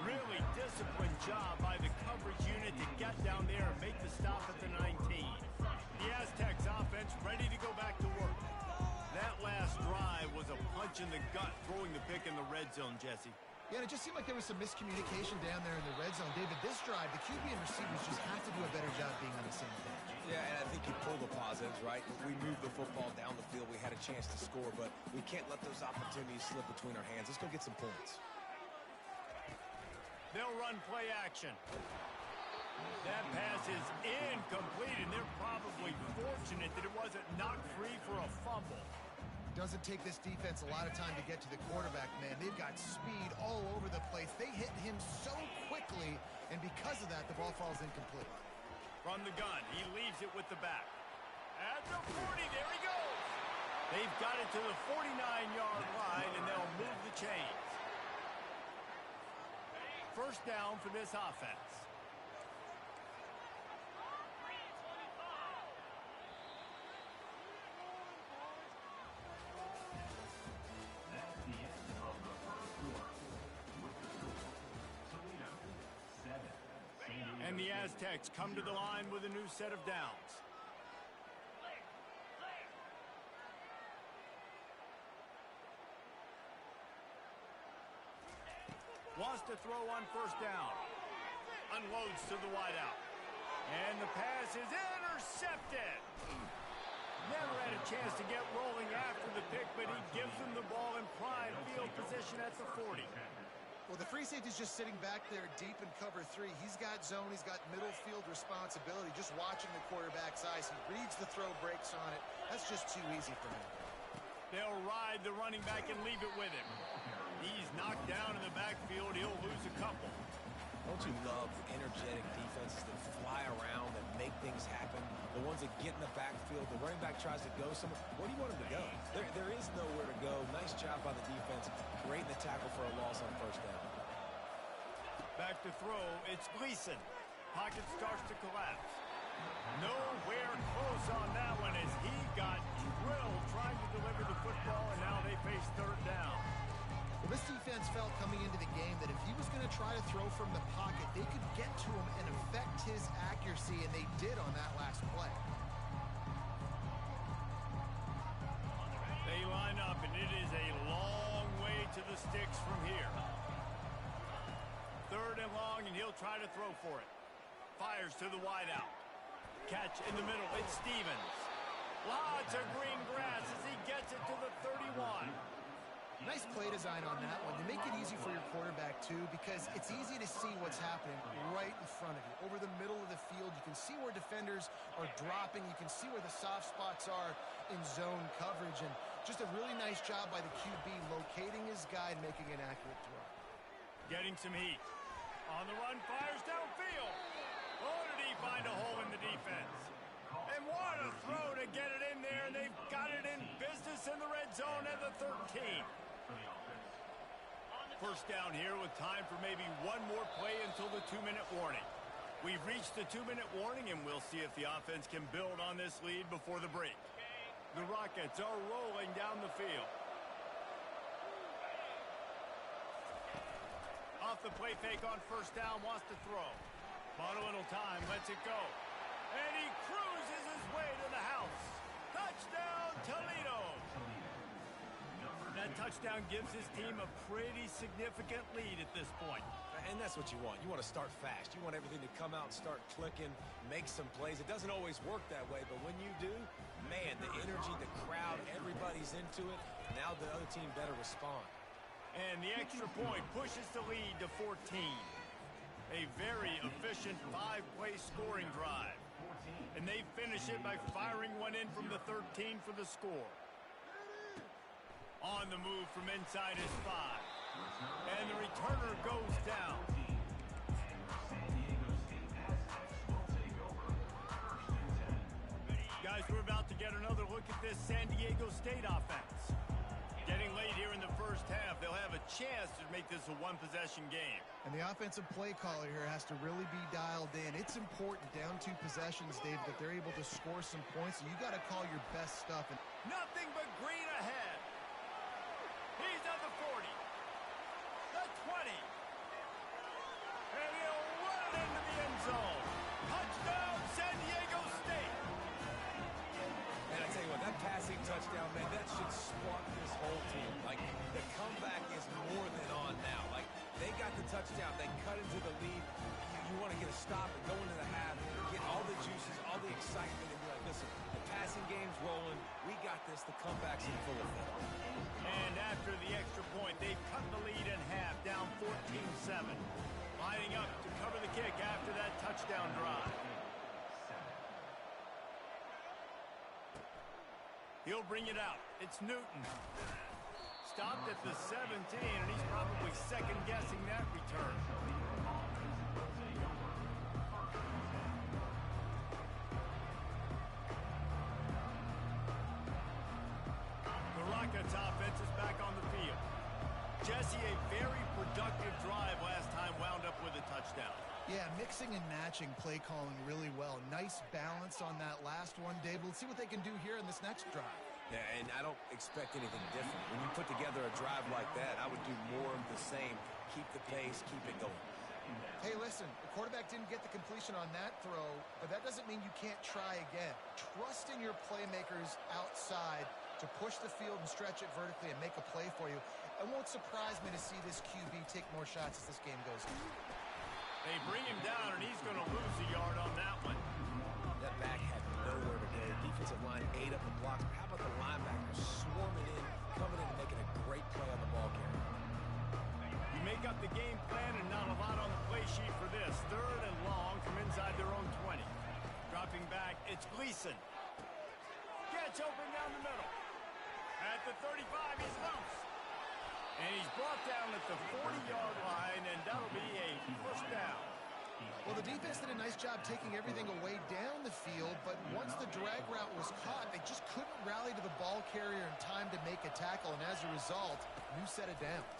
Really disciplined job by the coverage unit to get down there and make the stop at the 19. The Aztecs offense ready to go back to work. That last drive was a punch in the gut, throwing the pick in the red zone, Jesse. Yeah, and it just seemed like there was some miscommunication down there in the red zone. David, this drive, the QB and receivers just have to do a better job being on the same page. Yeah, and I think you pull the positives, right? We moved the football down the field. We had a chance to score, but we can't let those opportunities slip between our hands. Let's go get some points. They'll run play action. That pass is incomplete, and they're probably fortunate that it wasn't knocked free for a fumble. Doesn't take this defense a lot of time to get to the quarterback, man. They've got speed all over the place. They hit him so quickly, and because of that, the ball falls incomplete. From the gun, he leaves it with the back. At the 40, there he goes. They've got it to the 49-yard line, and they'll move the chains. First down for this offense. And the Aztecs come to the line with a new set of downs. Wants to throw on first down. Unloads to the wideout. And the pass is intercepted. Never had a chance to get rolling after the pick, but he gives them the ball in prime field position at the 40. Well, the free safety's just sitting back there deep in cover 3. He's got zone. He's got middle field responsibility. Just watching the quarterback's eyes. He reads the throw, breaks on it. That's just too easy for him. They'll ride the running back and leave it with him. He's knocked down in the backfield. He'll lose a couple. Don't you love energetic defenses that fly around, that make things happen? The ones that get in the backfield, the running back tries to go somewhere. Where do you want him to go? There is nowhere to go. Nice job by the defense. Great in the tackle for a loss on first down. Back to throw. It's Gleason. Pocket starts to collapse. Nowhere close on that one as he got drilled trying to deliver the football, and now they face third down. Well, this defense felt coming into the game that if he was going to try to throw from the pocket, they could get to him and affect his accuracy, and they did on that last play. They line up, and it is a long way to the sticks from here. Third and long, and he'll try to throw for it. Fires to the wideout. Catch in the middle. It's Stevens. Lots of green grass as he gets it to the 31. Nice play design on that one. They make it easy for your quarterback, too, because it's easy to see what's happening right in front of you. Over the middle of the field, you can see where defenders are dropping. You can see where the soft spots are in zone coverage. And just a really nice job by the QB locating his guy and making an accurate throw. Getting some heat. On the run, fires downfield. Oh, did he find a hole in the defense? And what a throw to get it in there, and they've got it in business in the red zone at the 13. First down here with time for maybe one more play until the 2-minute warning. We've reached the 2-minute warning, and we'll see if the offense can build on this lead before the break. The Rockets are rolling down the field. Off the play fake on first down, wants to throw. Bought a little time, lets it go. And he cruises his way to the house. Touchdown, Toledo! That touchdown gives his team a pretty significant lead at this point. And that's what you want. You want to start fast. You want everything to come out and start clicking, make some plays. It doesn't always work that way, but when you do, man, the energy, the crowd, everybody's into it. Now the other team better respond. And the extra point pushes the lead to 14. A very efficient 5-play scoring drive. And they finish it by firing one in from the 13 for the score. On the move from inside his 5. And the returner goes down. Guys, we're about to get another look at this San Diego State offense. Getting late here in the first half, they'll have a chance to make this a one-possession game. And the offensive play caller here has to really be dialed in. It's important down 2 possessions, Dave, that they're able to score some points. So you got to call your best stuff. And nothing but green ahead. He's at the 40. The 20. And he'll run it into the end zone. Touchdown, San Diego State. And I tell you what, that passing touchdown, man, that should spark this whole team. Like, the comeback is more than on now. Like, they got the touchdown. They cut into the lead. You want to get a stop and go into the half, get all the juices, all the excitement, and be like, listen, the passing game's rolling. We got this. The comeback's in full effect. And after the extra point, they've cut the lead in half, down 14-7. Lining up to cover the kick after that touchdown drive. He'll bring it out. It's Newton. Stopped at the 17, and he's probably second-guessing that return. The Rockets offense is back on the field. Jesse, a very productive drive last time, wound up with a touchdown. yeah, mixing and matching play calling really well. Nice balance on that last one, Dave. Let's see what they can do here in this next drive. Yeah, and I don't expect anything different. When you put together a drive like that, I would do more of the same. Keep the pace, keep it going. Hey, listen, the quarterback didn't get the completion on that throw, but that doesn't mean you can't try again. Trust in your playmakers outside to push the field and stretch it vertically and make a play for you. It won't surprise me to see this QB take more shots as this game goes on. They bring him down, and he's going to lose a yard on that one. That back had nowhere to go. Defensive line ate up the blocks. How about the linebackers swarming in, coming in and making a great play on the ball carrier? You make up the game plan and not a lot on the play sheet for this. 3rd and long from inside their own 20. Dropping back, it's Gleason. Gets open down the middle. At the 35, he's loose. And he's brought down at the 40-yard line, and that'll be a first down. Well, the defense did a nice job taking everything away down the field, but once the drag route was caught, they just couldn't rally to the ball carrier in time to make a tackle, and as a result, new set of downs.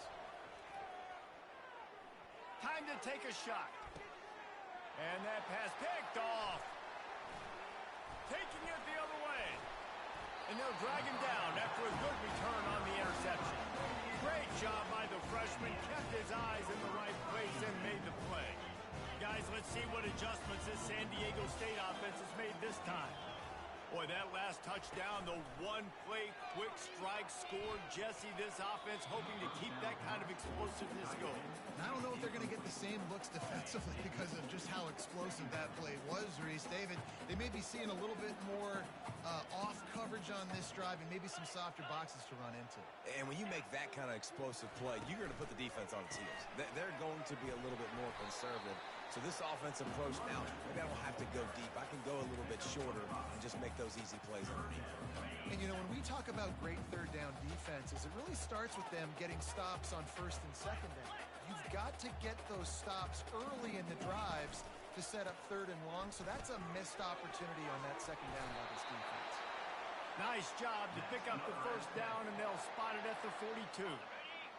Time to take a shot. And that pass picked off. Taking it the other way. And they'll drag him down after a good return on the interception. Great job by the freshman. Kept his eyes in the right place and made the play. Guys, let's see what adjustments this San Diego State offense has made this time. Boy, that last touchdown, the one-play quick strike scored. Jesse, this offense hoping to keep that kind of explosiveness going. And I don't know if they're going to get the same looks defensively because of just how explosive that play was, Reese. David, they may be seeing a little bit more off coverage on this drive and maybe some softer boxes to run into. And when you make that kind of explosive play, you're going to put the defense on its heels. They're going to be a little bit more conservative. So this offensive approach now, maybe I don't have to go deep. I can go a little bit shorter and just make those easy plays underneath. And, you know, when we talk about great third down defenses, it really starts with them getting stops on first and second down. You've got to get those stops early in the drives to set up 3rd and long. So that's a missed opportunity on that second down by this defense. Nice job to pick up the first down, and they'll spot it at the 42.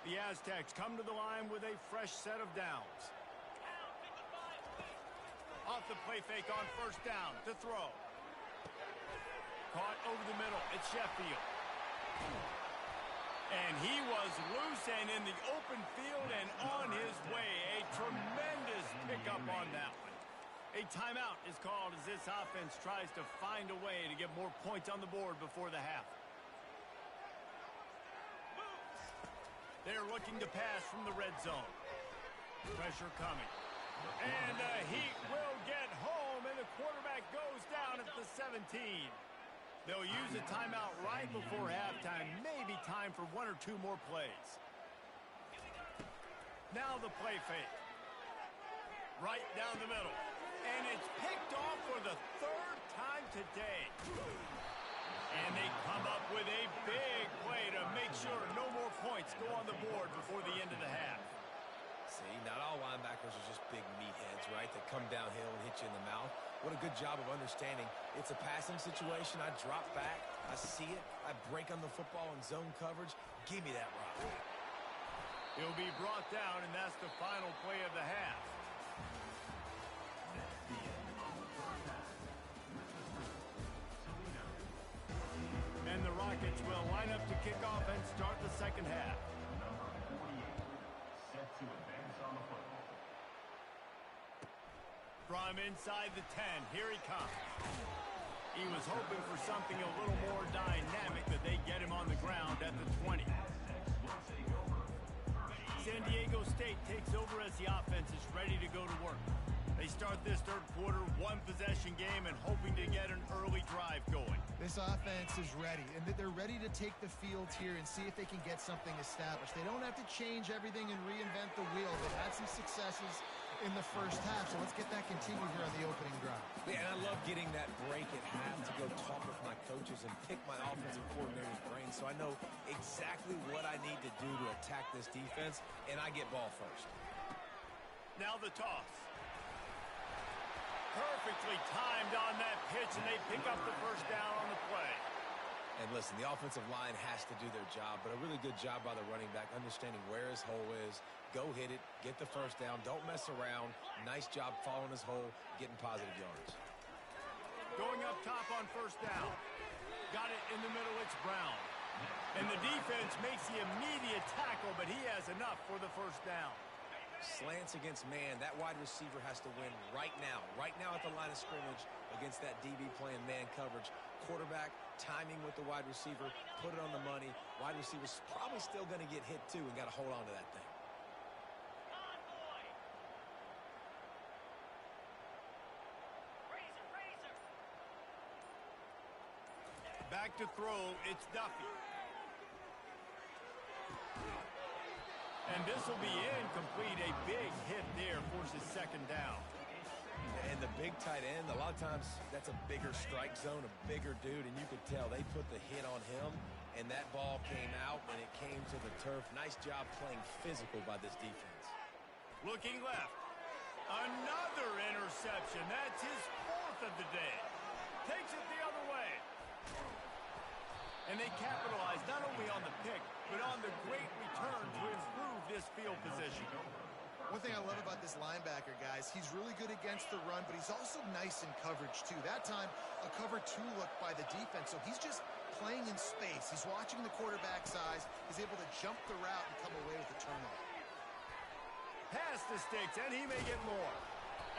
The Aztecs come to the line with a fresh set of downs. off the play fake on first down to throw. Caught over the middle. It's Sheffield. And he was loose and in the open field and on his way. A tremendous pickup on that one. A timeout is called as this offense tries to find a way to get more points on the board before the half. They're looking to pass from the red zone. Pressure coming. And the Heat will get home, and the quarterback goes down at the 17. They'll use a timeout right before halftime. Maybe time for one or two more plays. Now the play fake. Right down the middle. And it's picked off for the third time today. And they come up with a big play to make sure no more points go on the board before the end of the half. See, not all linebackers are just big meatheads, right, that come downhill and hit you in the mouth. What a good job of understanding. It's a passing situation. I drop back. I see it. I break on the football in zone coverage. Give me that rock. He'll be brought down, and that's the final play of the half. And the Rockets will line up to kick off and start the second half. Number 48, set to advance on the football. From inside the 10, here he comes. He was hoping for something a little more dynamic, that they get him on the ground at the 20. San Diego State takes over as the offense is ready to go to work. They start this third quarter, one-possession game, and hoping to get an early drive going. This offense is ready, and they're ready to take the field here and see if they can get something established. They don't have to change everything and reinvent the wheel. They've had some successes in the first half, so let's get that continued here on the opening drive. Yeah, and I love getting that break at half to go talk with my coaches and pick my offensive coordinator's brain so I know exactly what I need to do to attack this defense, and I get ball first. Now the toss. Perfectly timed on that pitch, and they pick up the first down on the play. And listen, the offensive line has to do their job, but a really good job by the running back, understanding where his hole is. Go hit it, get the first down, don't mess around. Nice job following his hole, getting positive yards. Going up top on first down. Got it in the middle, it's Brown. And the defense makes the immediate tackle, but he has enough for the first down. Slants against man, that wide receiver has to win right now at the line of scrimmage against that DB playing man coverage. Quarterback, timing with the wide receiver, put it on the money. Wide receiver's probably still going to get hit too and got to hold on to that thing. Back to throw, it's Duffy. And this will be incomplete. A big hit there forces second down. And the big tight end, a lot of times that's a bigger strike zone, a bigger dude, and you could tell they put the hit on him, and that ball came out, and it came to the turf. Nice job playing physical by this defense. Looking left. Another interception. That's his fourth of the day. Takes it the other way. And they capitalize not only on the pick, but on the great return to improve this field position. One thing I love about this linebacker, guys, he's really good against the run, but he's also nice in coverage, too. That time, a cover two look by the defense, so he's just playing in space. He's watching the quarterback's eyes. He's able to jump the route and come away with a turnover. Pass the sticks, and he may get more.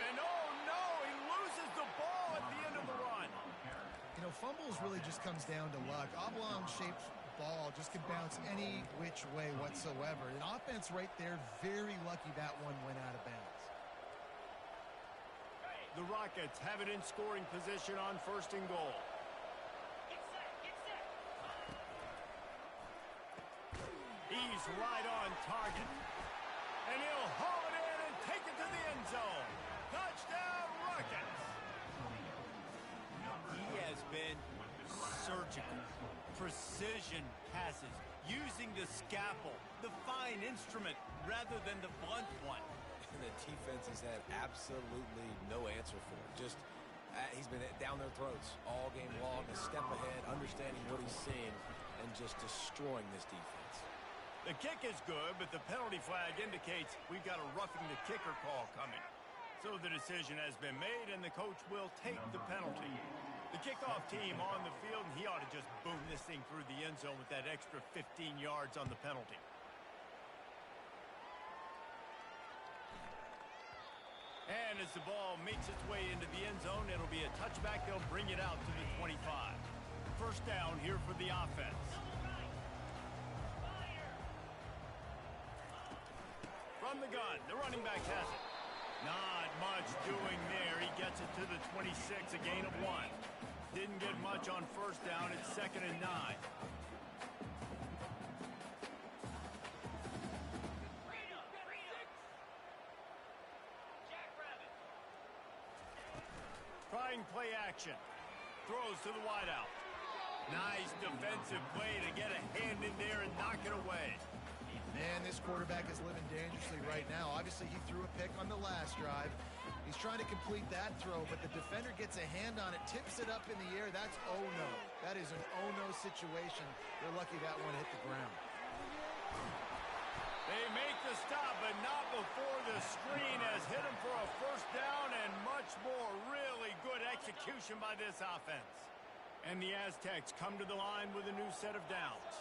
And oh no, he loses the ball at the end of the run. You know, fumbles really just comes down to luck. Oblong-shaped ball just can bounce any which way whatsoever. An offense right there, very lucky that one went out of bounds. The Rockets have it in scoring position on first and goal. He's right on target. And he'll haul it in and take it to the end zone. Touchdown, Rockets! He has been surgical. Precision passes, using the scalpel, the fine instrument, rather than the blunt one. And the defense has had absolutely no answer for it. Just, he's been down their throats all game long, a step ahead, understanding what he's seeing, and just destroying this defense. The kick is good, but the penalty flag indicates we've got a roughing the kicker call coming. So the decision has been made, and the coach will take the penalty. The kickoff team on the field, and he ought to just boom this thing through the end zone with that extra 15 yards on the penalty. And as the ball makes its way into the end zone, it'll be a touchback. They'll bring it out to the 25. First down here for the offense. From the gun, the running back has it. Not much doing there. He gets it to the 26, a gain of 1. Didn't get much on first down. It's 2nd and 9. Trying play action. Throws to the wideout. Nice defensive play to get a hand in there and knock it away. Man, this quarterback is living dangerously right now. Obviously, he threw a pick on the last drive. He's trying to complete that throw, but the defender gets a hand on it, tips it up in the air. That's oh-no. That is an oh-no situation. They're lucky that one hit the ground. They make the stop, but not before the screen has hit him for a first down and much more. Really good execution by this offense. And the Aztecs come to the line with a new set of downs.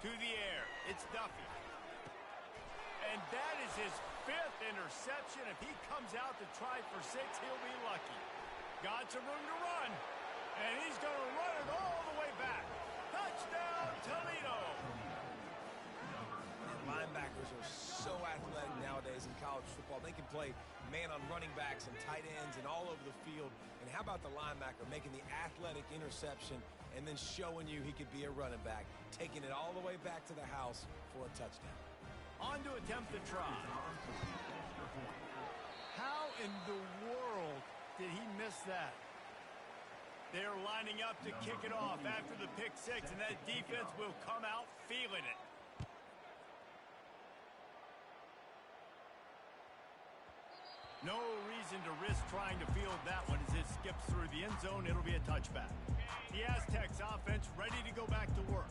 To the air, it's Duffy. And that is his 5th interception. If he comes out to try for 6, he'll be lucky. Got some room to run, and he's going to run it all the way back. Touchdown, Toledo! Linebackers are so athletic nowadays in college football. They can play man on running backs and tight ends and all over the field. And how about the linebacker making the athletic interception and then showing you he could be a running back, taking it all the way back to the house for a touchdown. On to attempt the try. How in the world did he miss that? They're lining up to kick it off after the pick 6, and that defense will come out feeling it. No reason to risk trying to field that one as it skips through the end zone. It'll be a touchback. The Aztecs offense ready to go back to work.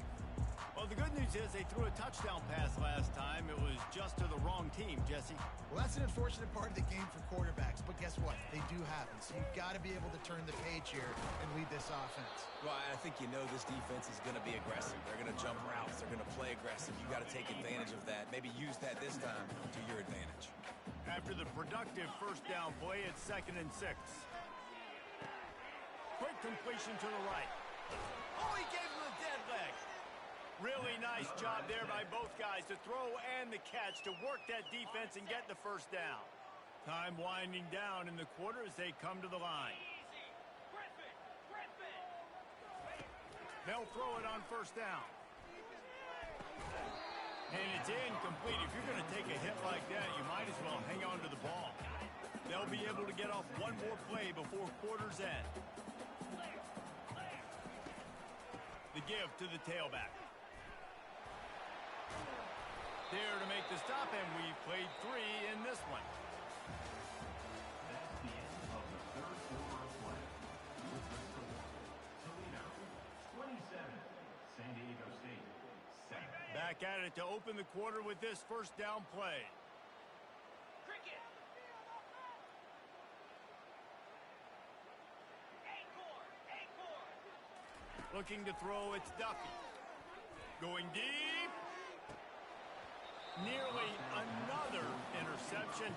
Well, the good news is they threw a touchdown pass last time. It was just to the wrong team, Jesse. Well, that's an unfortunate part of the game for quarterbacks, but guess what? They do happen, so you've got to be able to turn the page here and lead this offense. Well, I think you know this defense is going to be aggressive. They're going to jump routes. They're going to play aggressive. You've got to take advantage of that. Maybe use that this time to your advantage. After the productive first down play, it's 2nd and 6. Quick completion to the right. Oh, he gave him a dead leg. Really nice job there by both guys to throw and the catch to work that defense and get the first down. Time winding down in the quarter as they come to the line. They'll throw it on first down. And it's incomplete. If you're going to take a hit like that, you might as well hang on to the ball. They'll be able to get off one more play before quarter's end. The give to the tailback. There to make the stop, and we've played 3 in this one. That's the end of the third quarter of play. Toledo, 27. San Diego State, 7. Back at it to open the quarter with this first down play. Looking to throw, it's Duffy. Going deep. Nearly another interception.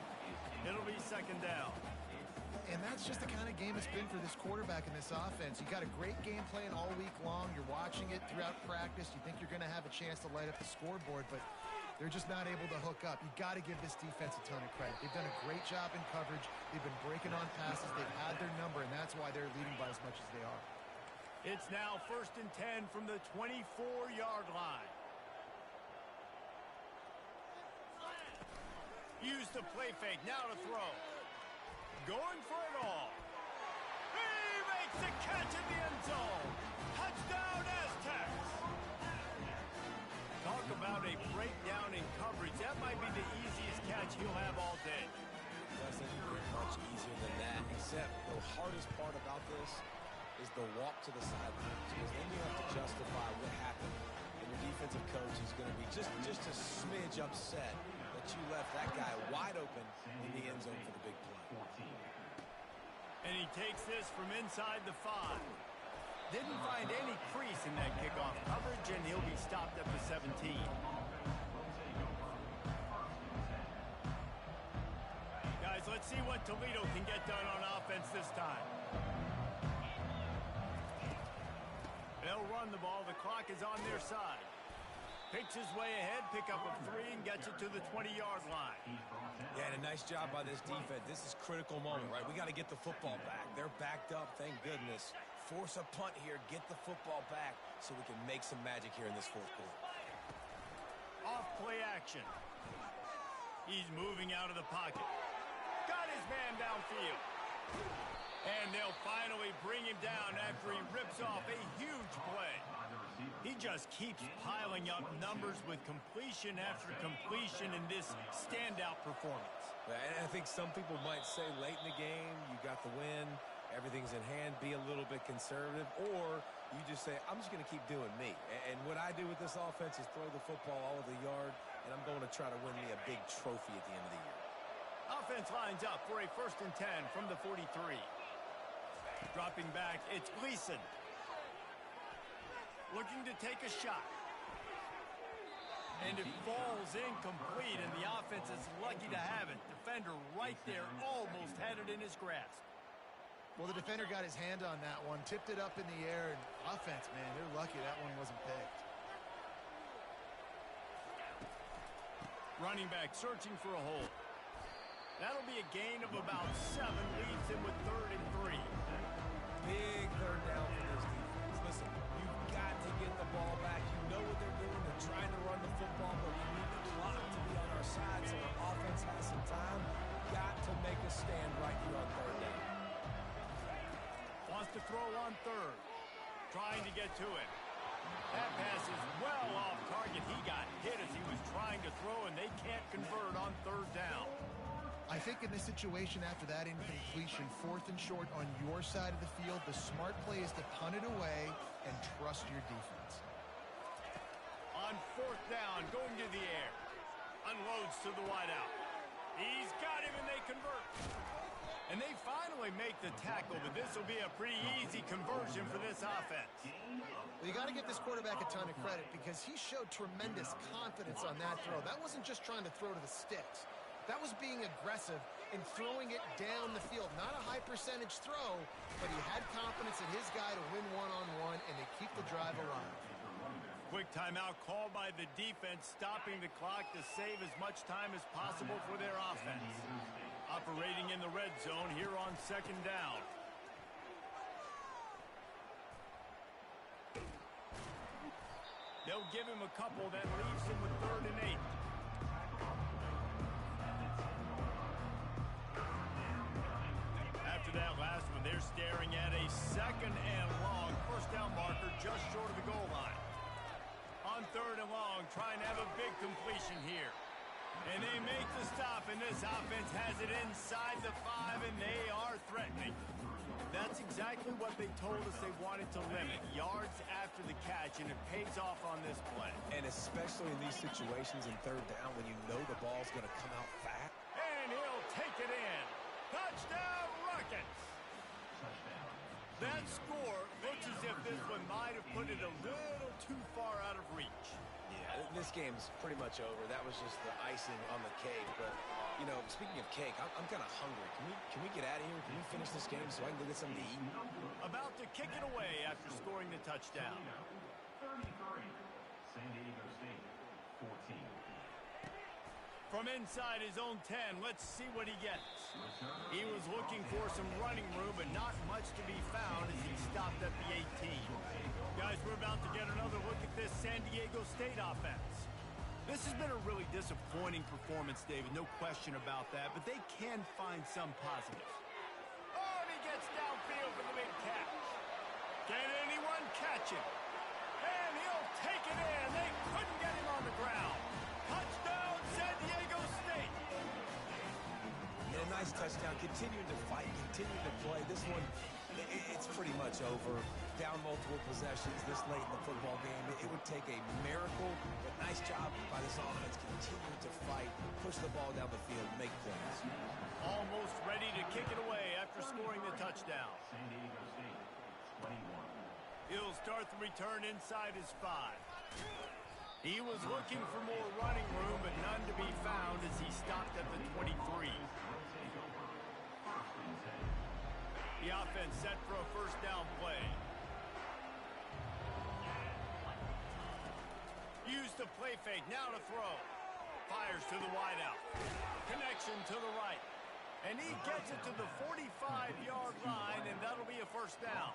It'll be 2nd down. And that's just the kind of game it's been for this quarterback in this offense. You got a great game plan all week long. You're watching it throughout practice. You think you're going to have a chance to light up the scoreboard, but they're just not able to hook up. You got to give this defense a ton of credit. They've done a great job in coverage. They've been breaking on passes. They've had their number, and that's why they're leading by as much as they are. It's now 1st and 10 from the 24-yard line. Use the play fake, now to throw. Going for it all. He makes the catch in the end zone. Touchdown, Aztecs. Talk about a breakdown in coverage. That might be the easiest catch he'll have all day. It doesn't get much easier than that, except the hardest part about this is the walk to the sidelines, because then you have to justify what happened, and your defensive coach is going to be just a smidge upset that but you left that guy wide open in the end zone for the big play. And he takes this from inside the 5. Didn't find any crease in that kickoff coverage, and he'll be stopped at the 17. Guys, let's see what Toledo can get done on offense this time. They'll run the ball. The clock is on their side. Picks his way ahead, pick up a 3, and gets it to the 20-yard line. Yeah, and a nice job by this defense. This is a critical moment, right? We got to get the football back. They're backed up, thank goodness. Force a punt here, get the football back so we can make some magic here in this fourth quarter. Off play action. He's moving out of the pocket. Got his man downfield. And they'll finally bring him down after he rips off a huge play. He just keeps piling up numbers with completion after completion in this standout performance. And I think some people might say late in the game, you got the win, everything's in hand, be a little bit conservative, or you just say, I'm just going to keep doing me. And what I do with this offense is throw the football all over the yard, and I'm going to try to win me a big trophy at the end of the year. Offense lines up for a 1st and 10 from the 43. Dropping back, it's Gleason. Looking to take a shot. And it falls incomplete, and the offense is lucky to have it. Defender right there almost had it in his grasp. Well, the defender got his hand on that one, tipped it up in the air, and offense, man, they're lucky that one wasn't picked. Running back searching for a hole. That'll be a gain of about 7, leaves him with 3rd and 3. Big 3rd down for this defense. Listen, you've got to get the ball back. You know what they're doing. They're trying to run the football, but we need the clock to be on our side so our offense has some time. Got to make a stand right here on 3rd down. Wants to throw on 3rd. Trying to get to it. That pass is well off target. He got hit as he was trying to throw, and they can't convert on 3rd down. I think in this situation, after that incompletion, 4th and short on your side of the field, the smart play is to punt it away and trust your defense. On 4th down, going to the air. Unloads to the wideout. He's got him, and they convert. And they finally make the tackle, but this will be a pretty easy conversion for this offense. Well, you got to give this quarterback a ton of credit because he showed tremendous confidence on that throw. That wasn't just trying to throw to the sticks. That was being aggressive and throwing it down the field. Not a high percentage throw, but he had confidence in his guy to win one-on-one and to keep the drive alive. Quick timeout called by the defense, stopping the clock to save as much time as possible for their offense. Operating in the red zone here on 2nd down. They'll give him a couple that leaves him with 3rd and 8. After that last one, they're staring at a 2nd and long. 1st down marker just short of the goal line. On 3rd and long, trying to have a big completion here. And they make the stop, and this offense has it inside the 5, and they are threatening. That's exactly what they told us they wanted to limit. Yards after the catch, and it pays off on this play. And especially in these situations in 3rd down when you know the ball's going to come out fast. And he'll take it in. Touchdown, Rockets! That score looks as if this one might have put it a little too far out of reach. Yeah, this game's pretty much over. That was just the icing on the cake. But, you know, speaking of cake, I'm kind of hungry. Can we get out of here? Can we finish this game so I can go get something to eat? About to kick it away after scoring the touchdown. 33, San Diego State, 14. From inside his own 10, let's see what he gets. He was looking for some running room, but not much to be found as he stopped at the 18. Guys, we're about to get another look at this San Diego State offense. This has been a really disappointing performance, David, no question about that, but they can find some positives. Oh, and he gets downfield for the big catch. Can anyone catch him? And he'll take it in. They couldn't get him on the ground. Touchdown, San Diego State. And a nice touchdown. Continuing to fight, continuing to play. This one, it's pretty much over. Down multiple possessions this late in the football game. It would take a miracle, but nice job by this offense continuing to fight, push push the ball down the field, make plays. Almost ready to kick it away after scoring the touchdown. San Diego State, 21. He'll start the return inside his 5. He was looking for more running room, but none to be found as he stopped at the 23. The offense set for a first down play. Use the play fake, now to throw. Fires to the wideout. Connection to the right. And he gets it to the 45-yard line, and that'll be a first down.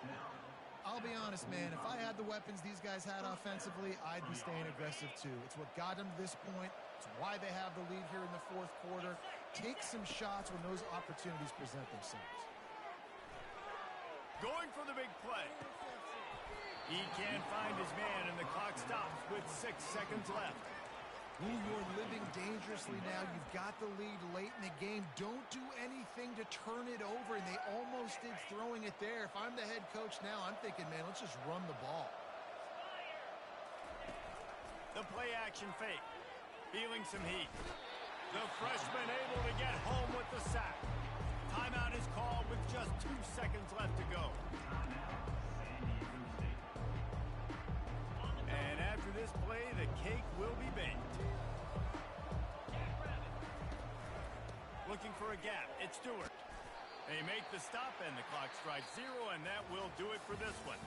I'll be honest, man, if I had the weapons these guys had offensively, I'd be staying aggressive too. It's what got them to this point. It's why they have the lead here in the fourth quarter. Take some shots when those opportunities present themselves. Going for the big play. He can't find his man, and the clock stops with 6 seconds left. Ooh, you're living dangerously now. You've got the lead late in the game. Don't do anything to turn it over, and they almost did throwing it there. If I'm the head coach now, I'm thinking, man, let's just run the ball. The play action fake. Feeling some heat. The freshman able to get home with the sack. Timeout is called with just 2 seconds left to go. And after this play, the cake will be baked. Looking for a gap. It's Stewart. They make the stop, and the clock strikes 0, and that will do it for this one.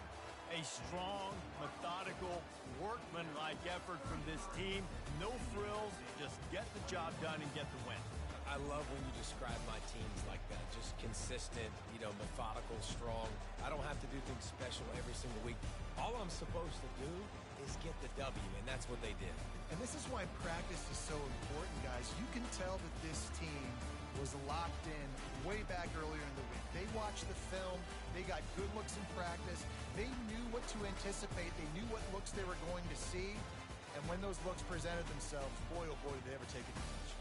A strong, methodical, workmanlike effort from this team. No frills, just get the job done and get the win. I love when you describe my teams like that. Just consistent, methodical, strong. I don't have to do things special every single week. All I'm supposed to do is get the W, and that's what they did. And this is why practice is so important, guys. You can tell that this team was locked in way back earlier in the week. They watched the film. They got good looks in practice. They knew what to anticipate. They knew what looks they were going to see. And when those looks presented themselves, boy, oh boy, did they ever take advantage.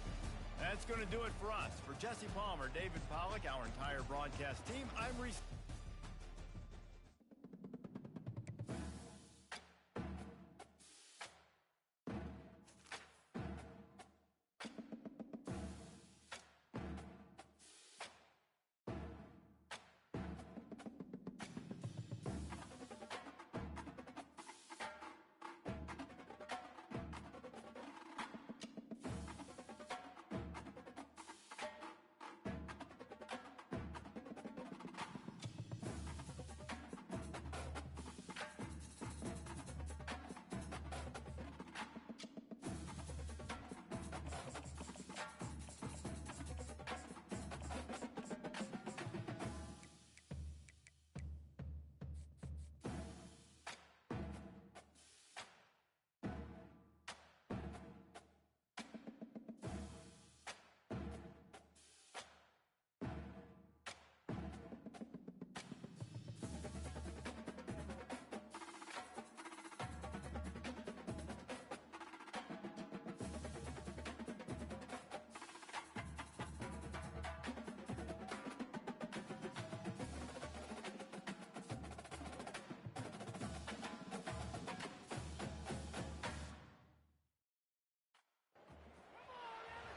That's going to do it for us. For Jesse Palmer, David Pollack, our entire broadcast team, I'm Reese.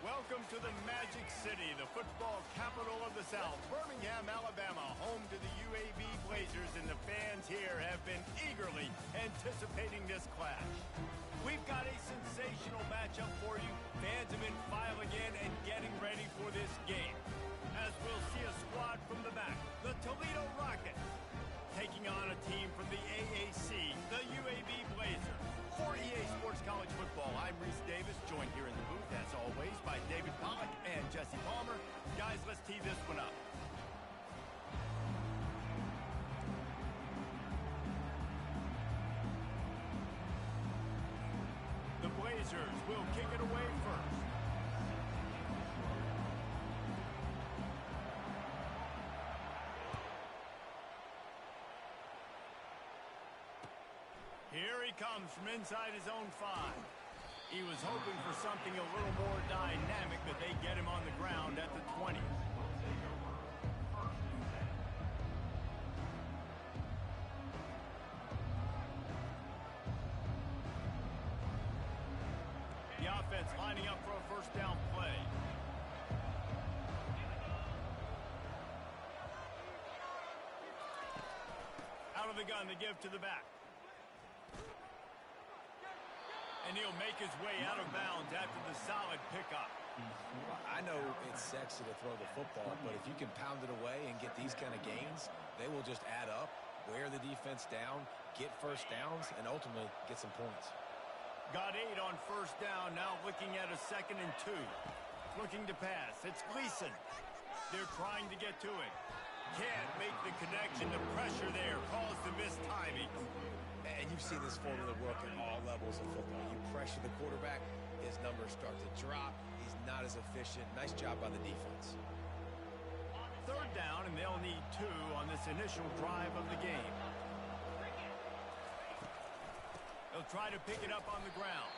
Welcome to the Magic City, the football capital of the South, Birmingham, Alabama, home to the UAB Blazers, and the fans here have been eagerly anticipating this clash. We've got a sensational matchup for you. Fans have been filing in and getting ready for this game. As we'll see a squad from the back, the Toledo Rockets, taking on a team from the AAC, the UAB Blazers. For EA Sports College Football, I'm Reese Davis, joined here in the booth, as always, by David Pollack and Jesse Palmer. Guys, let's tee this one up. The Blazers will kick it away first. Here he comes from inside his own 5. He was hoping for something a little more dynamic, but they get him on the ground at the 20. The defense lining up for a first down play. Out of the gun to give to the back. And he'll make his way out of bounds after the solid pickup. I know it's sexy to throw the football, but if you can pound it away and get these kind of gains, they will just add up, wear the defense down, get first downs, and ultimately get some points. Got 8 on first down, now looking at a 2nd and 2. Looking to pass. It's Gleason. They're trying to get to it. Can't make the connection. The pressure there caused the missed timing. And you've seen this formula work at all levels of football. You pressure the quarterback, his numbers start to drop. He's not as efficient. Nice job by the defense. 3rd down, and they'll need 2 on this initial drive of the game. They'll try to pick it up on the ground.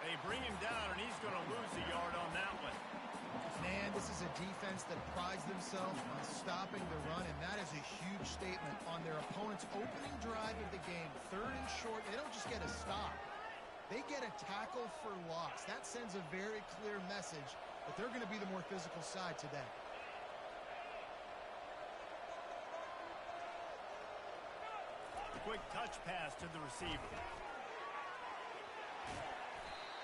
They bring him down, and he's going to lose a yard on that one. Man, this is a defense that prides themselves on stopping the run, and that is a huge statement on their opponent's opening drive of the game. 3rd and short, they don't just get a stop. They get a tackle for loss. That sends a very clear message that they're going to be the more physical side today. Quick touch pass to the receiver.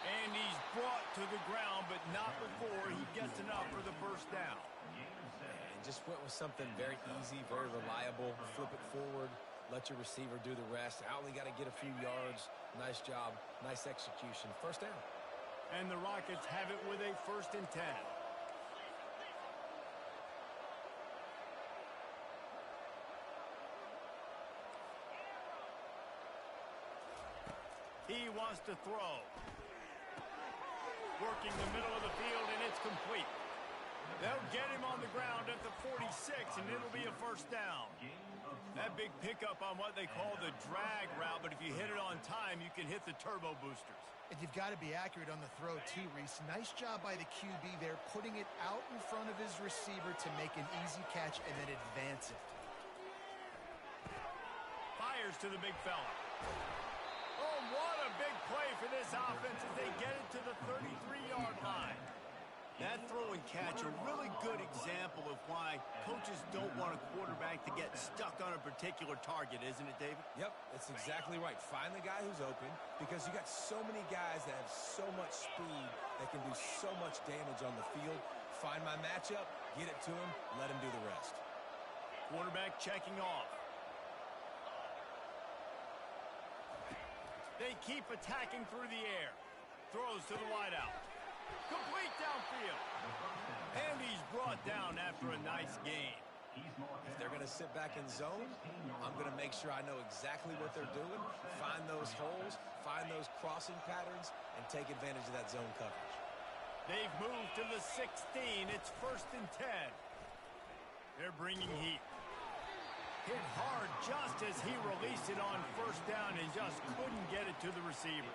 And he's brought to the ground, but not before he gets enough for the first down. And just went with something very easy, very reliable. Flip it forward, let your receiver do the rest. I only got to get a few yards. Nice job, nice execution. First down. And the Rockets have it with a 1st and 10. He wants to throw. Working the middle of the field, and it's complete. They'll get him on the ground at the 46, and it'll be a first down. That big pickup on what they call the drag route, but if you hit it on time, you can hit the turbo boosters. And you've got to be accurate on the throw, too, Reese. Nice job by the QB there, putting it out in front of his receiver to make an easy catch and then advance it. Fires to the big fella. Oh, what a big play for this offense as they get it to the 33-yard line. That throw and catch, a really good example of why coaches don't want a quarterback to get stuck on a particular target, isn't it, David? Yep, that's exactly right. Find the guy who's open because you got so many guys that have so much speed that can do so much damage on the field. Find my matchup, get it to him, let him do the rest. Quarterback checking off. They keep attacking through the air. Throws to the wideout. Complete downfield. And he's brought down after a nice gain. If they're going to sit back in zone, I'm going to make sure I know exactly what they're doing, find those holes, find those crossing patterns, and take advantage of that zone coverage. They've moved to the 16. It's 1st and 10. They're bringing heat. Hit hard just as he released it on first down and just couldn't get it to the receiver.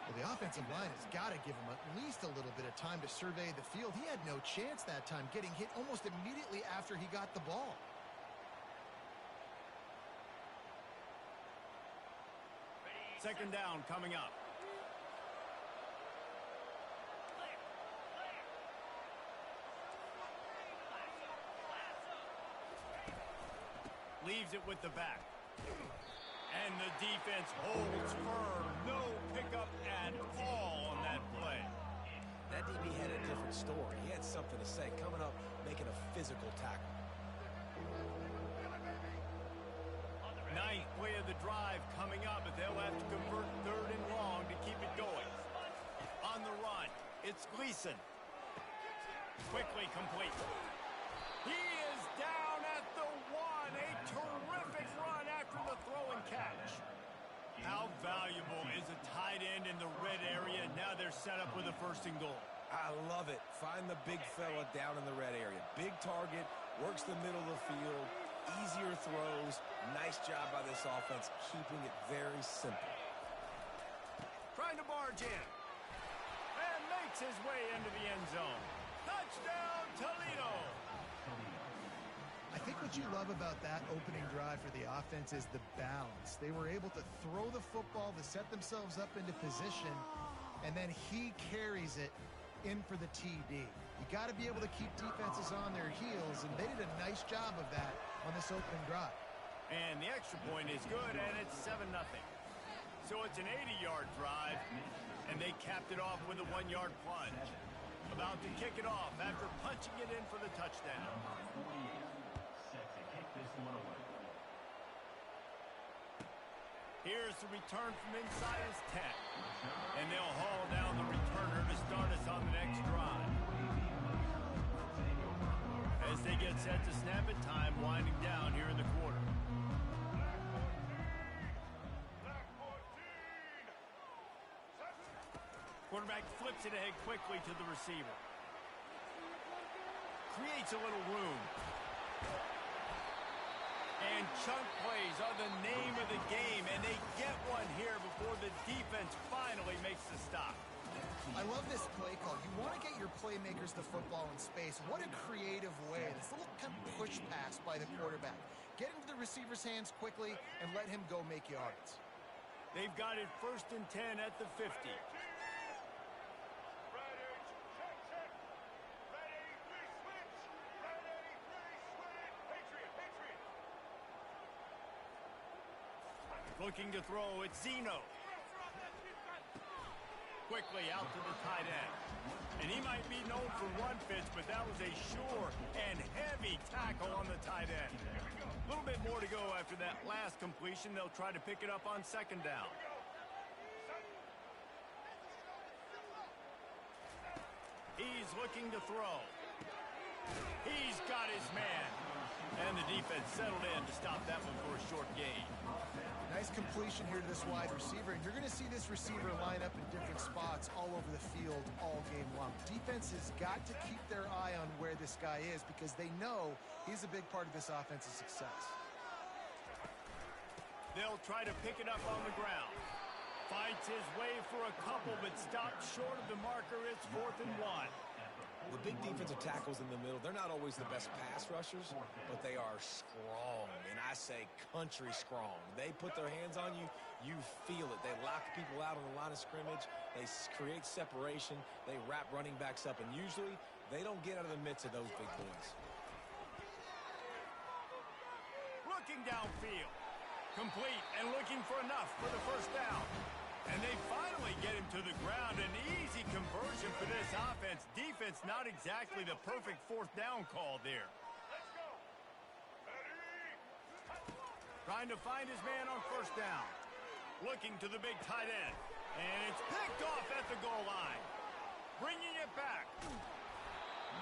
Well, the offensive line has got to give him at least a little bit of time to survey the field. He had no chance that time, getting hit almost immediately after he got the ball. Second down coming up. Leaves it with the back. And the defense holds firm. No pickup at all on that play. That DB had a different story. He had something to say, coming up, making a physical tackle. Ninth play of the drive coming up, but they'll have to convert 3rd and long to keep it going. On the run, it's Gleason. Quickly complete. He is down at the 1. A terrific run after the throw and catch. How valuable is a tight end in the red area? Now they're set up with a 1st and goal. I love it. Find the big fella down in the red area. Big target, works the middle of the field, easier throws. Nice job by this offense, keeping it very simple. Trying to barge in. And makes his way into the end zone. Touchdown, Toledo! I think what you love about that opening drive for the offense is the balance. They were able to throw the football to set themselves up into position, and then he carries it in for the TD. You got to be able to keep defenses on their heels, and they did a nice job of that on this opening drive. And the extra point is good, and it's 7-0. So it's an 80-yard drive, and they capped it off with a 1-yard plunge. About to kick it off after punching it in for the touchdown. Set to kick this one away. Here's the return from inside his 10. And they'll haul down the returner to start us on the next drive. As they get set to snap it, time winding down here in the quarter. Quarterback flips it ahead quickly to the receiver. Creates a little room. And chunk plays are the name of the game, and they get one here before the defense finally makes the stop. I love this play call. You want to get your playmakers the football in space. What a creative way. This little kind of push pass by the quarterback. Get into the receiver's hands quickly and let him go make yards. They've got it 1st and 10 at the 50. Looking to throw, it's Zeno. Quickly out to the tight end. And he might be known for run fits, but that was a sure and heavy tackle on the tight end. A little bit more to go after that last completion. They'll try to pick it up on 2nd down. He's looking to throw. He's got his man. And the defense settled in to stop that one for a short gain. Nice completion here to this wide receiver, and you're going to see this receiver line up in different spots all over the field all game long. Defense has got to keep their eye on where this guy is because they know he's a big part of this offense's success. They'll try to pick it up on the ground. Fights his way for a couple, but stopped short of the marker. It's 4th and 1. The big defensive tackles in the middle, they're not always the best pass rushers, but they are strong, and I say country strong. They put their hands on you, you feel it. They lock people out on the line of scrimmage. They create separation. They wrap running backs up, and usually they don't get out of the midst of those big boys. Looking downfield. Complete and looking for enough for the 1st down. And they finally get him to the ground. An easy conversion for this offense. Defense not exactly the perfect 4th down call there. Trying to find his man on 1st down. Looking to the big tight end. And it's picked off at the goal line. Bringing it back.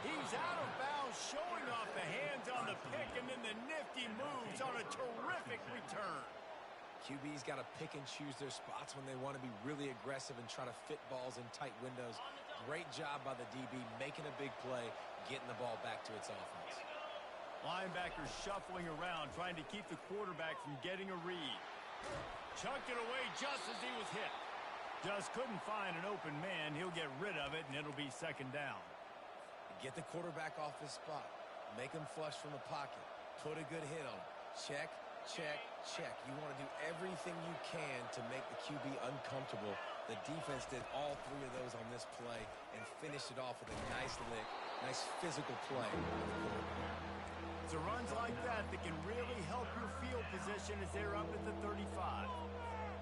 He's out of bounds, showing off the hands on the pick, and then the nifty moves on a terrific return. QB's got to pick and choose their spots when they want to be really aggressive and try to fit balls in tight windows. Great job by the DB making a big play, getting the ball back to its offense. Linebackers shuffling around, trying to keep the quarterback from getting a read. Chucked it away just as he was hit. Just couldn't find an open man. He'll get rid of it, and it'll be 2nd down. Get the quarterback off his spot. Make him flush from the pocket. Put a good hit on him. Check, check, check. You want to do everything you can to make the QB uncomfortable. The defense did all 3 of those on this play and finished it off with a nice lick, nice physical play. It's a runs like that that can really help your field position as they're up at the 35.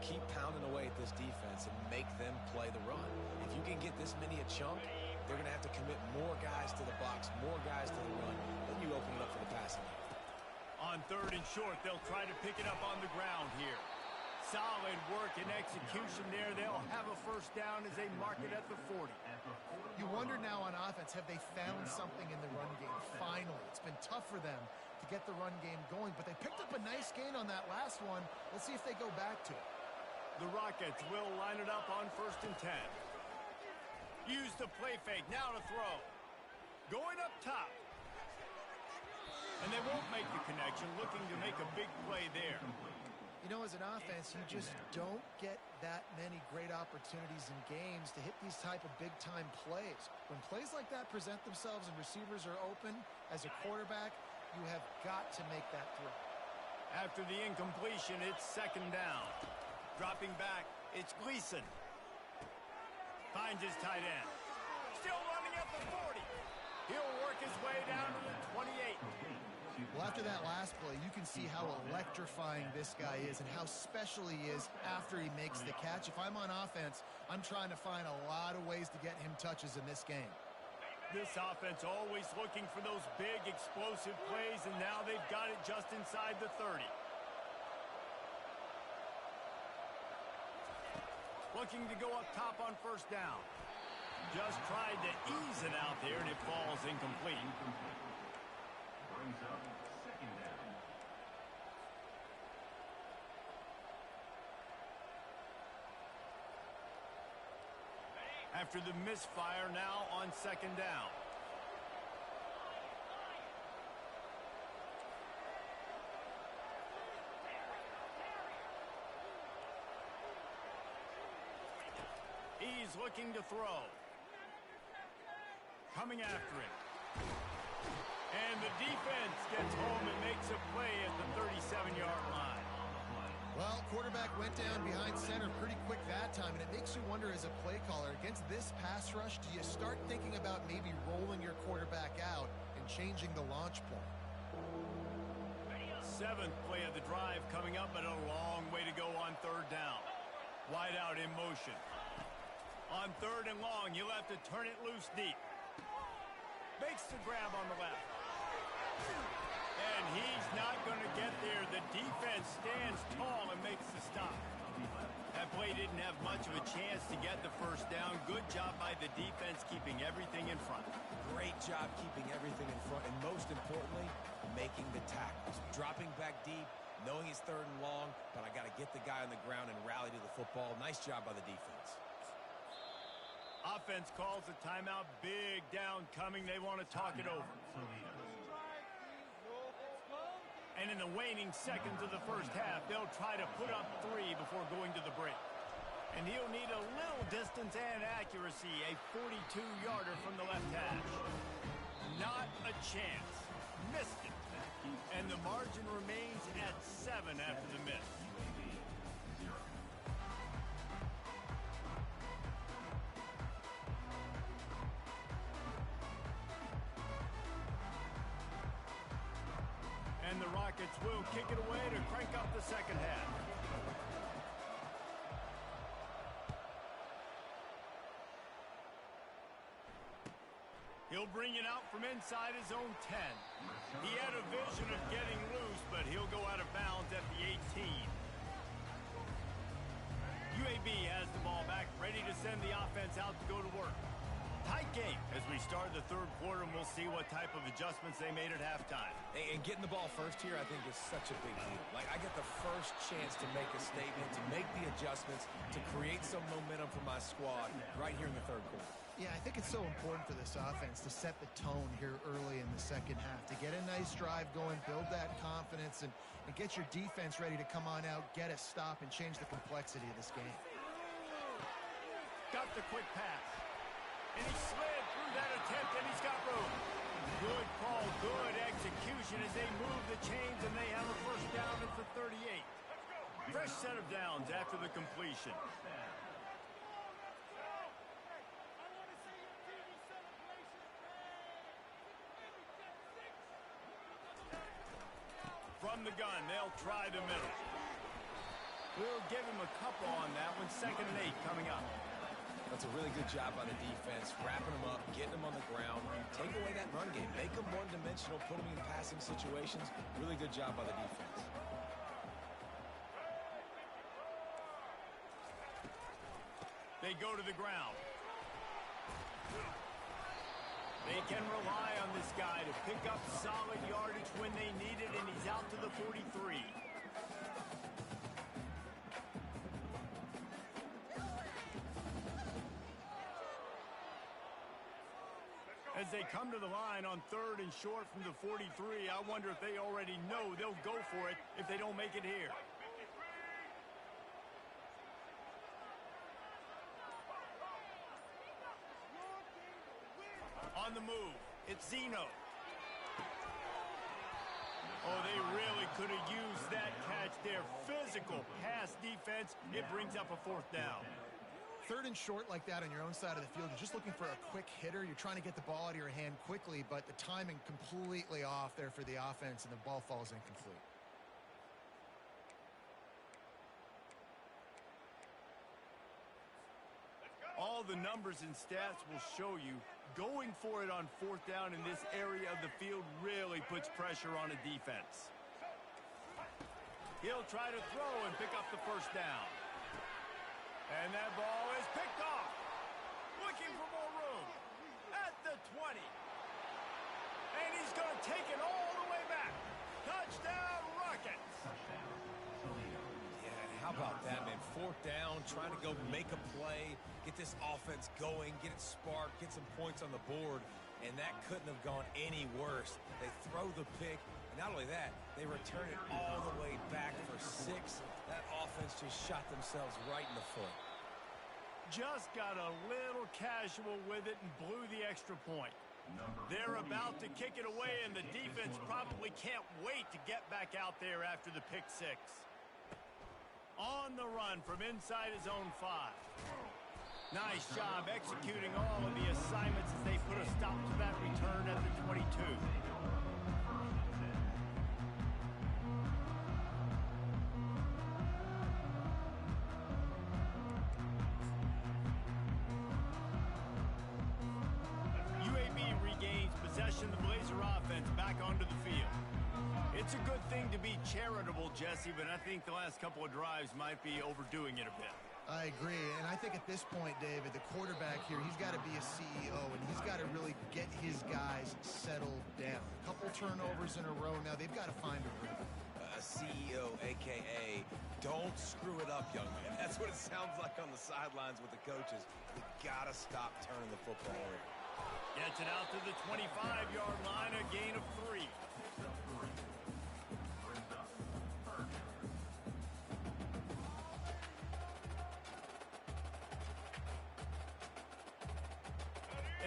Keep pounding away at this defense and make them play the run. If you can get this many a chunk, they're going to have to commit more guys to the box, more guys to the run. Then you open it up for the passing game. On 3rd and short, they'll try to pick it up on the ground here. Solid work and execution there. They'll have a 1st down as they mark it at the 40. You wonder now on offense, have they found something in the run game? Finally, it's been tough for them to get the run game going, but they picked up a nice gain on that last one. Let's see if they go back to it. The Rockets will line it up on 1st and 10. Use the play fake, now to throw. Going up top. And they won't make the connection, looking to make a big play there. You know, as an offense, you just don't get that many great opportunities in games to hit these type of big-time plays. When plays like that present themselves and receivers are open, as a quarterback, you have got to make that throw. After the incompletion, it's 2nd down. Dropping back, it's Gleason. Finds his tight end. Still running at the 40. He'll work his way down to the 28. Well, after that last play, you can see how electrifying this guy is and how special he is after he makes the catch. If I'm on offense, I'm trying to find a lot of ways to get him touches in this game. This offense always looking for those big, explosive plays, and now they've got it just inside the 30. Looking to go up top on first down. Just tried to ease it out there, and it falls incomplete. Brings up second down. After the misfire, now on second down. He's looking to throw. Coming after him. And the defense gets home and makes a play at the 37-yard line. Well, quarterback went down behind center pretty quick that time, and it makes you wonder as a play caller, against this pass rush, do you start thinking about maybe rolling your quarterback out and changing the launch point? Seventh play of the drive coming up, but a long way to go on third down. Wide out in motion. On third and long, you'll have to turn it loose deep. Makes the grab on the left. And he's not going to get there. The defense stands tall and makes the stop. That play didn't have much of a chance to get the first down. Good job by the defense keeping everything in front. Great job keeping everything in front, and most importantly, making the tackles. Dropping back deep, knowing it's third and long, but I got to get the guy on the ground and rally to the football. Nice job by the defense. Offense calls a timeout. Big down coming. They want to talk it over. And in the waning seconds of the first half, they'll try to put up 3 before going to the break. And he'll need a little distance and accuracy, a 42-yarder from the left hash. Not a chance. Missed it. And the margin remains at 7 after the miss. And the Rockets will kick it away to crank up the second half. He'll bring it out from inside his own 10. He had a vision of getting loose, but he'll go out of bounds at the 18. UAB has the ball back, ready to send the offense out to go to work. Tight game as we start the third quarter, and we'll see what type of adjustments they made at halftime. And getting the ball first here, I think, is such a big deal. Like, I get the first chance to make a statement, to make the adjustments, to create some momentum for my squad right here in the third quarter. Yeah, I think it's so important for this offense to set the tone here early in the second half, to get a nice drive going, build that confidence, and get your defense ready to come on out, get a stop, and change the complexity of this game. Got the quick pass. And he slid through that attempt, and he's got room. Good call, good execution as they move the chains, and they have a first down at the 38. Fresh set of downs after the completion. From the gun, they'll try the middle. We'll give him a couple on that one. 2nd and 8 coming up. That's a really good job by the defense, wrapping them up, getting them on the ground. Take away that run game. Make them one-dimensional, put them in passing situations. Really good job by the defense. They go to the ground. They can rely on this guy to pick up solid yardage when they need it, and he's out to the 43. As they come to the line on 3rd and short from the 43, I wonder if they already know they'll go for it if they don't make it here. On the move, it's Zeno. Oh, they really could have used that catch there. Physical pass defense. It brings up a 4th down. Third and short like that on your own side of the field, you're just looking for a quick hitter. You're trying to get the ball out of your hand quickly, but the timing completely off there for the offense, and the ball falls incomplete. All the numbers and stats will show you going for it on fourth down in this area of the field really puts pressure on a defense. He'll try to throw and pick up the first down. And that ball is picked off. Looking for more room. At the 20. And he's going to take it all the way back. Touchdown, Rockets. Yeah, how about that, man? Fourth down, trying to go make a play, get this offense going, get it sparked, get some points on the board, and that couldn't have gone any worse. They throw the pick, and not only that, they return it all the way back for 6. That offense just shot themselves right in the foot. Just got a little casual with it and blew the extra point. They're about to kick it away, and the defense probably can't wait to get back out there after the pick 6. On the run from inside his own 5. Nice job executing all of the assignments as they put a stop to that return at the 22. UAB regains possession of the Blazer offense back onto the field. It's a good thing to be charitable, Jesse, but I think the last couple of drives might be overdoing it a bit. I agree, and I think at this point, David, the quarterback here, he's got to be a CEO, and he's got to really get his guys settled down. A couple turnovers in a row now. They've got to find a rhythm. A CEO, a.k.a. don't screw it up, young man. That's what it sounds like on the sidelines with the coaches. We got to stop turning the football over. Gets it out to the 25-yard line, a gain of 3.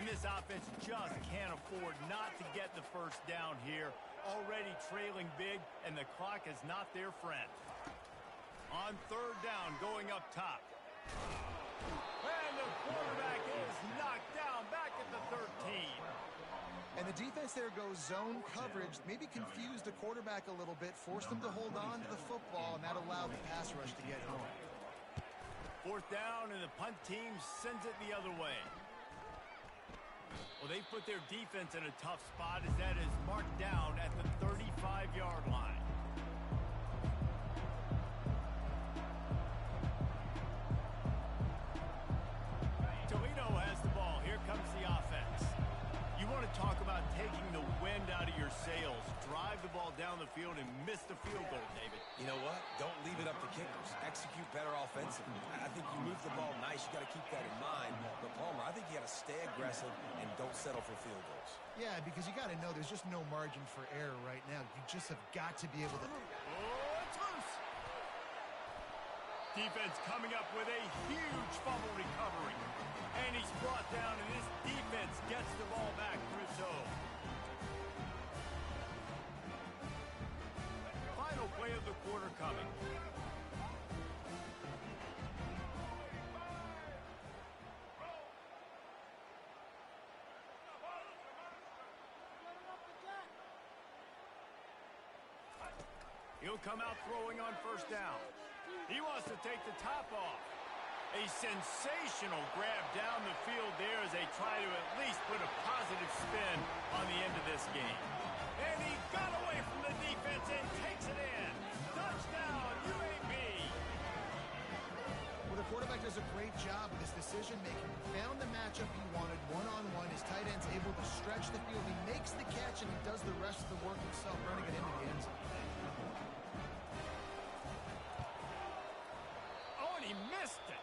And this offense just can't afford not to get the first down here. Already trailing big, and the clock is not their friend. On third down, going up top. And the quarterback is knocked down back at the 13. And the defense there goes zone coverage, maybe confused the quarterback a little bit, forced him to hold on to the football, and that allowed the pass rush to get home. Fourth down, and the punt team sends it the other way. Well, they put their defense in a tough spot as that is marked down at the 35-yard line. Toledo has the ball. Here comes the offense. You want to talk about taking the wind out of your sails. Drive the ball down the field and miss the field goal, David. You know what? Don't leave it up to kickers. Execute better offensively. I think you move the ball nice. You got to keep that in mind. But, Palmer, I think you got to stay aggressive and don't settle for field goals. Yeah, because you got to know there's just no margin for error right now. You just have got to be able to... Oh, it's loose. Defense coming up with a huge fumble recovery. And he's brought down, and this defense gets the ball back through zone. Final play of the quarter coming. He'll come out throwing on first down. He wants to take the top off. A sensational grab down the field there as they try to at least put a positive spin on the end of this game. And he got away from the defense and takes it in. Touchdown, UAB. Well, the quarterback does a great job with his decision-making. He found the matchup he wanted, one-on-one. His tight end's able to stretch the field. He makes the catch, and he does the rest of the work himself, running it into the end zone. Oh, and he missed it.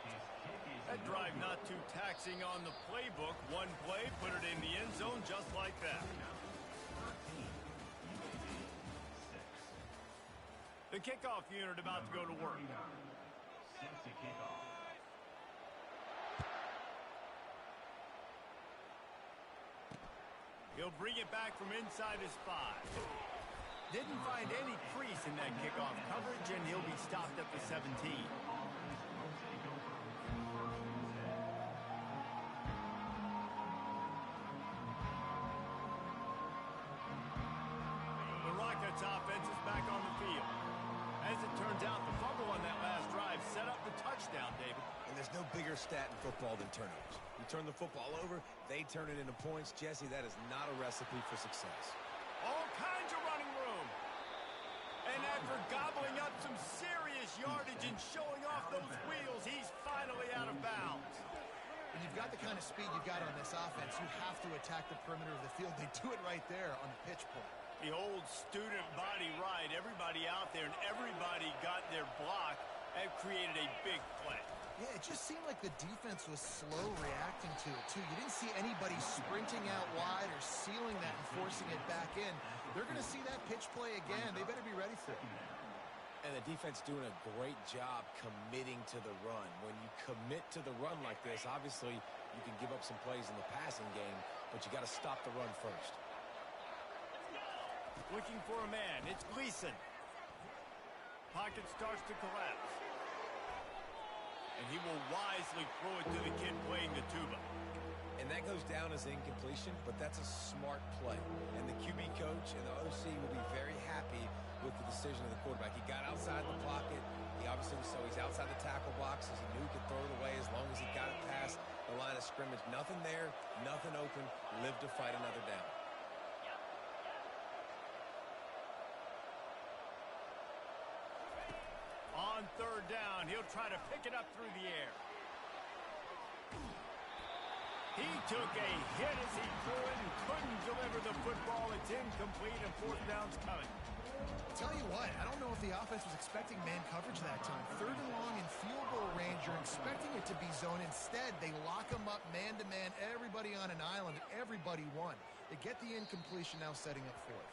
That drive not too taxing on the playbook. One play, put it in the end zone just like that. The kickoff unit about to go to work. He'll bring it back from inside his 5. Didn't find any crease in that kickoff coverage, and he'll be stopped at the 17. as it turns out, the fumble on that last drive set up the touchdown, David. And there's no bigger stat in football than turnovers. You turn the football over, they turn it into points. Jesse, that is not a recipe for success. All kinds of running room. And after gobbling up some serious yardage and showing off those wheels, he's finally out of bounds. When you've got the kind of speed you've got on this offense, you have to attack the perimeter of the field. They do it right there on the pitch point. The old student body right. Everybody out there and everybody got their block and created a big play. Yeah, it just seemed like the defense was slow reacting to it, too. You didn't see anybody sprinting out wide or sealing that and forcing it back in. They're going to see that pitch play again. They better be ready for it. And the defense doing a great job committing to the run. When you commit to the run like this, obviously you can give up some plays in the passing game, but you got to stop the run first. Looking for a man. It's Gleason. Pocket starts to collapse. And he will wisely throw it to the kid playing the tuba. And that goes down as incompletion, but that's a smart play. And the QB coach and the OC will be very happy with the decision of the quarterback. He got outside the pocket. He obviously, so he's outside the tackle boxes. He knew he could throw it away as long as he got it past the line of scrimmage. Nothing there, nothing open. Live to fight another down. On third down, he'll try to pick it up through the air. He took a hit as he threw it and couldn't deliver the football. It's incomplete and fourth down's coming. Tell you what, I don't know if the offense was expecting man coverage that time. Third and long in field goal range, you're expecting it to be zone. Instead, they lock them up man-to-man, everybody on an island, everybody won. They get the incompletion, now setting up fourth.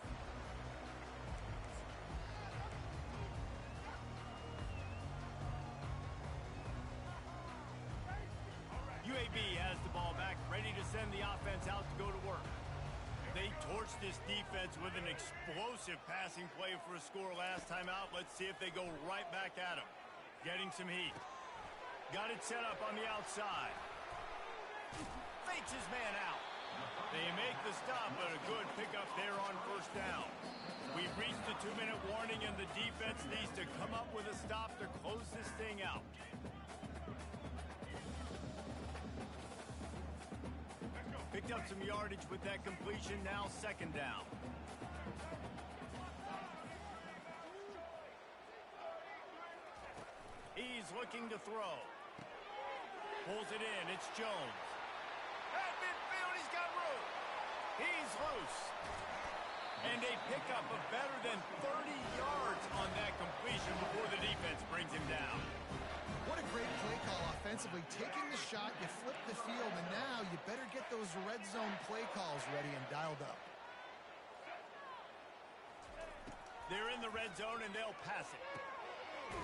UAB has the ball back, ready to send the offense out to go to work. They torched this defense with an explosive passing play for a score last time out. Let's see if they go right back at him. Getting some heat. Got it set up on the outside. Fakes his man out. They make the stop, but a good pickup there on first down. We've reached the 2-minute warning, and the defense needs to come up with a stop to close this thing out. Picked up some yardage with that completion, now second down. He's looking to throw. Pulls it in, it's Jones. At midfield, he's got room. He's loose. And a pickup of better than 30 yards on that completion before the defense brings him down. What a great play call offensively. Taking the shot, you flip the field, and now you better get those red zone play calls ready and dialed up. They're in the red zone, and they'll pass it.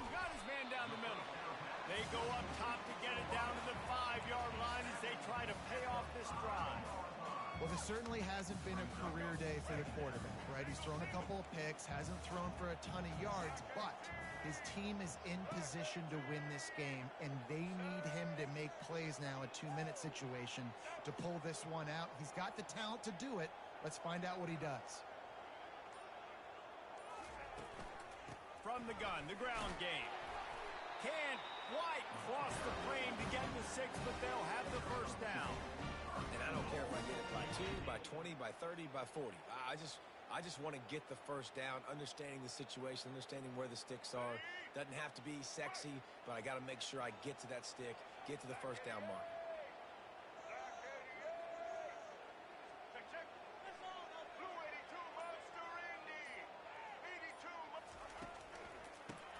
Got his man down the middle. They go up top to get it down to the 5-yard line as they try to pay off this drive. Well, this certainly hasn't been a career day for the quarterback, right? He's thrown a couple of picks, hasn't thrown for a ton of yards, but his team is in position to win this game, and they need him to make plays now, a 2-minute situation, to pull this one out. He's got the talent to do it. Let's find out what he does. From the gun, the ground game. Can White cross the plane to get the 6, but they'll have the first down. And I don't care if I get it by 2, by 20, by 30, by 40. I just want to get the first down, understanding the situation, understanding where the sticks are. Doesn't have to be sexy, but I got to make sure I get to that stick, get to the first down mark.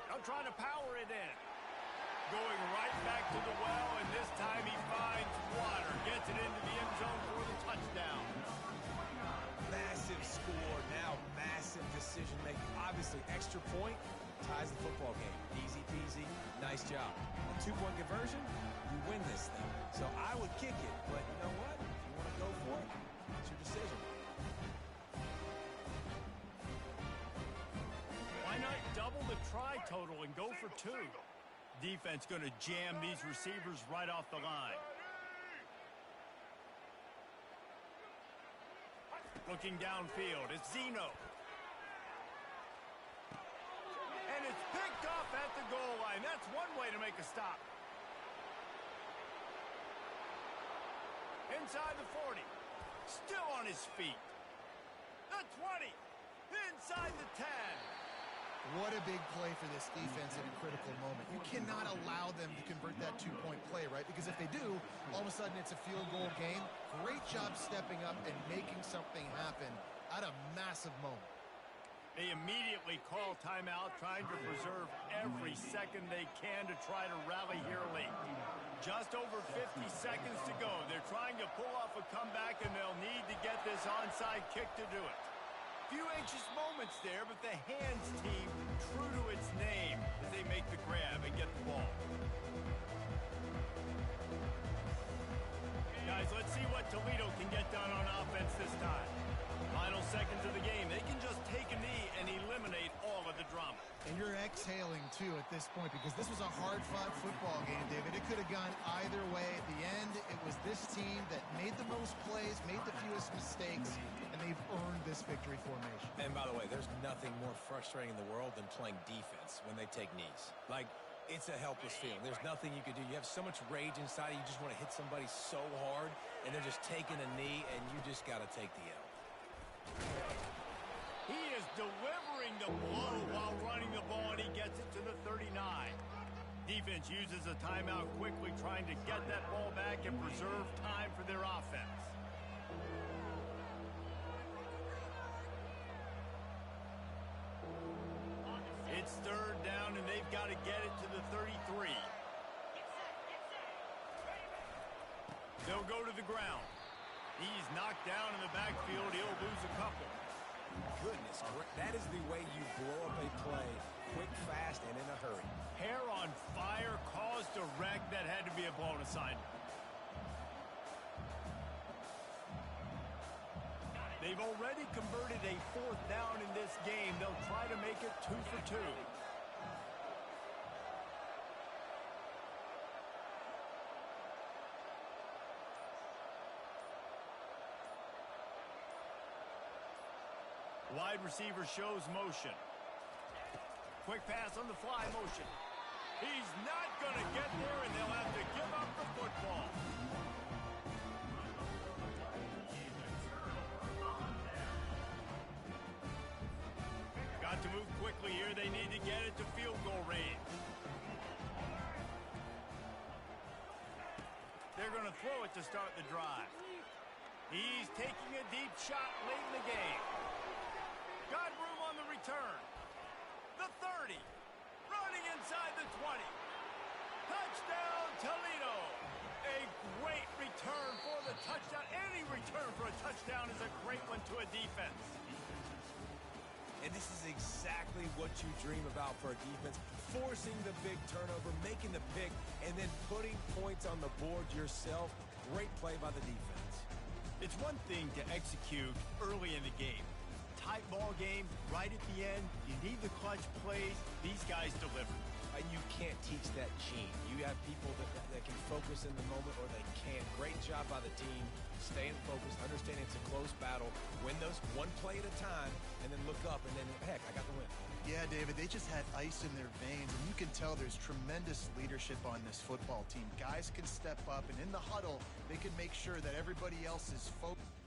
I'm trying to power it in. Going right back to the well, and this time he finds water. Gets it into the end zone for the touchdown. Massive score, now massive decision-making. Obviously, extra point ties the football game. Easy peasy, nice job. A 2-point conversion, you win this thing. So I would kick it, but you know what? If you want to go for it, it's your decision. Why not double the try total and go for 2? Defense going to jam these receivers right off the line. Looking downfield, it's Zeno. And it's picked That's one way to make a stop. Inside the 40. Still on his feet. The 20. Inside the 10. What a big play for this defense in a critical moment. You cannot allow them to convert that two-point play, right? Because if they do, all of a sudden it's a field goal game. Great job stepping up and making something happen at a massive moment. They immediately call timeout, trying to preserve every second they can to try to rally here late. Just over 50 seconds to go. They're trying to pull off a comeback, and they'll need to get this onside kick to do it. Few anxious moments there, but the hands team, true to its name, as they make the grab and get the ball. Guys, let's see what Toledo can get done on offense this time. Final seconds of the game. They can just take a knee and eliminate all of the drama. And you're exhaling, too, at this point, because this was a hard-fought football game, David. It could have gone either way. At the end, it was this team that made the most plays, made the fewest mistakes, and they've earned this victory formation. And by the way, there's nothing more frustrating in the world than playing defense when they take knees. Like, it's a helpless feeling. There's nothing you can do. You have so much rage inside you just want to hit somebody so hard, and they're just taking a knee, and you just got to take the L. He is delivering the blow while running the ball, and he gets it to the 39. Defense uses a timeout quickly, trying to get that ball back and preserve time for their offense. It's third down, and they've got to get it to the 33. They'll go to the ground. He's knocked down in the backfield. He'll lose a couple. Goodness, that is the way you blow up a play, quick, fast, and in a hurry. Hair on fire caused a wreck that had to be a blown assignment. They've already converted a fourth down in this game. They'll try to make it 2 for 2. Wide receiver shows motion. Quick pass on the fly motion. He's not going to get there, and they'll have to give up the football. Got to move quickly here. They need to get it to field goal range. They're going to throw it to start the drive. He's taking a deep shot late in the game. Got room on the return. The 30. Running inside the 20. Touchdown, Toledo. A great return for the touchdown. Any return for a touchdown is a great one to a defense. And this is exactly what you dream about for a defense. Forcing the big turnover, making the pick, and then putting points on the board yourself. Great play by the defense. It's one thing to execute early in the game. Tight ball game, right at the end. You need the clutch plays. These guys deliver. And you can't teach that gene. You have people that can focus in the moment or they can't. Great job by the team. Staying focused, understanding it's a close battle. Win those one play at a time, and then look up, and then, heck, I got the win. Yeah, David, they just had ice in their veins, and you can tell there's tremendous leadership on this football team. Guys can step up, and in the huddle, they can make sure that everybody else is focused.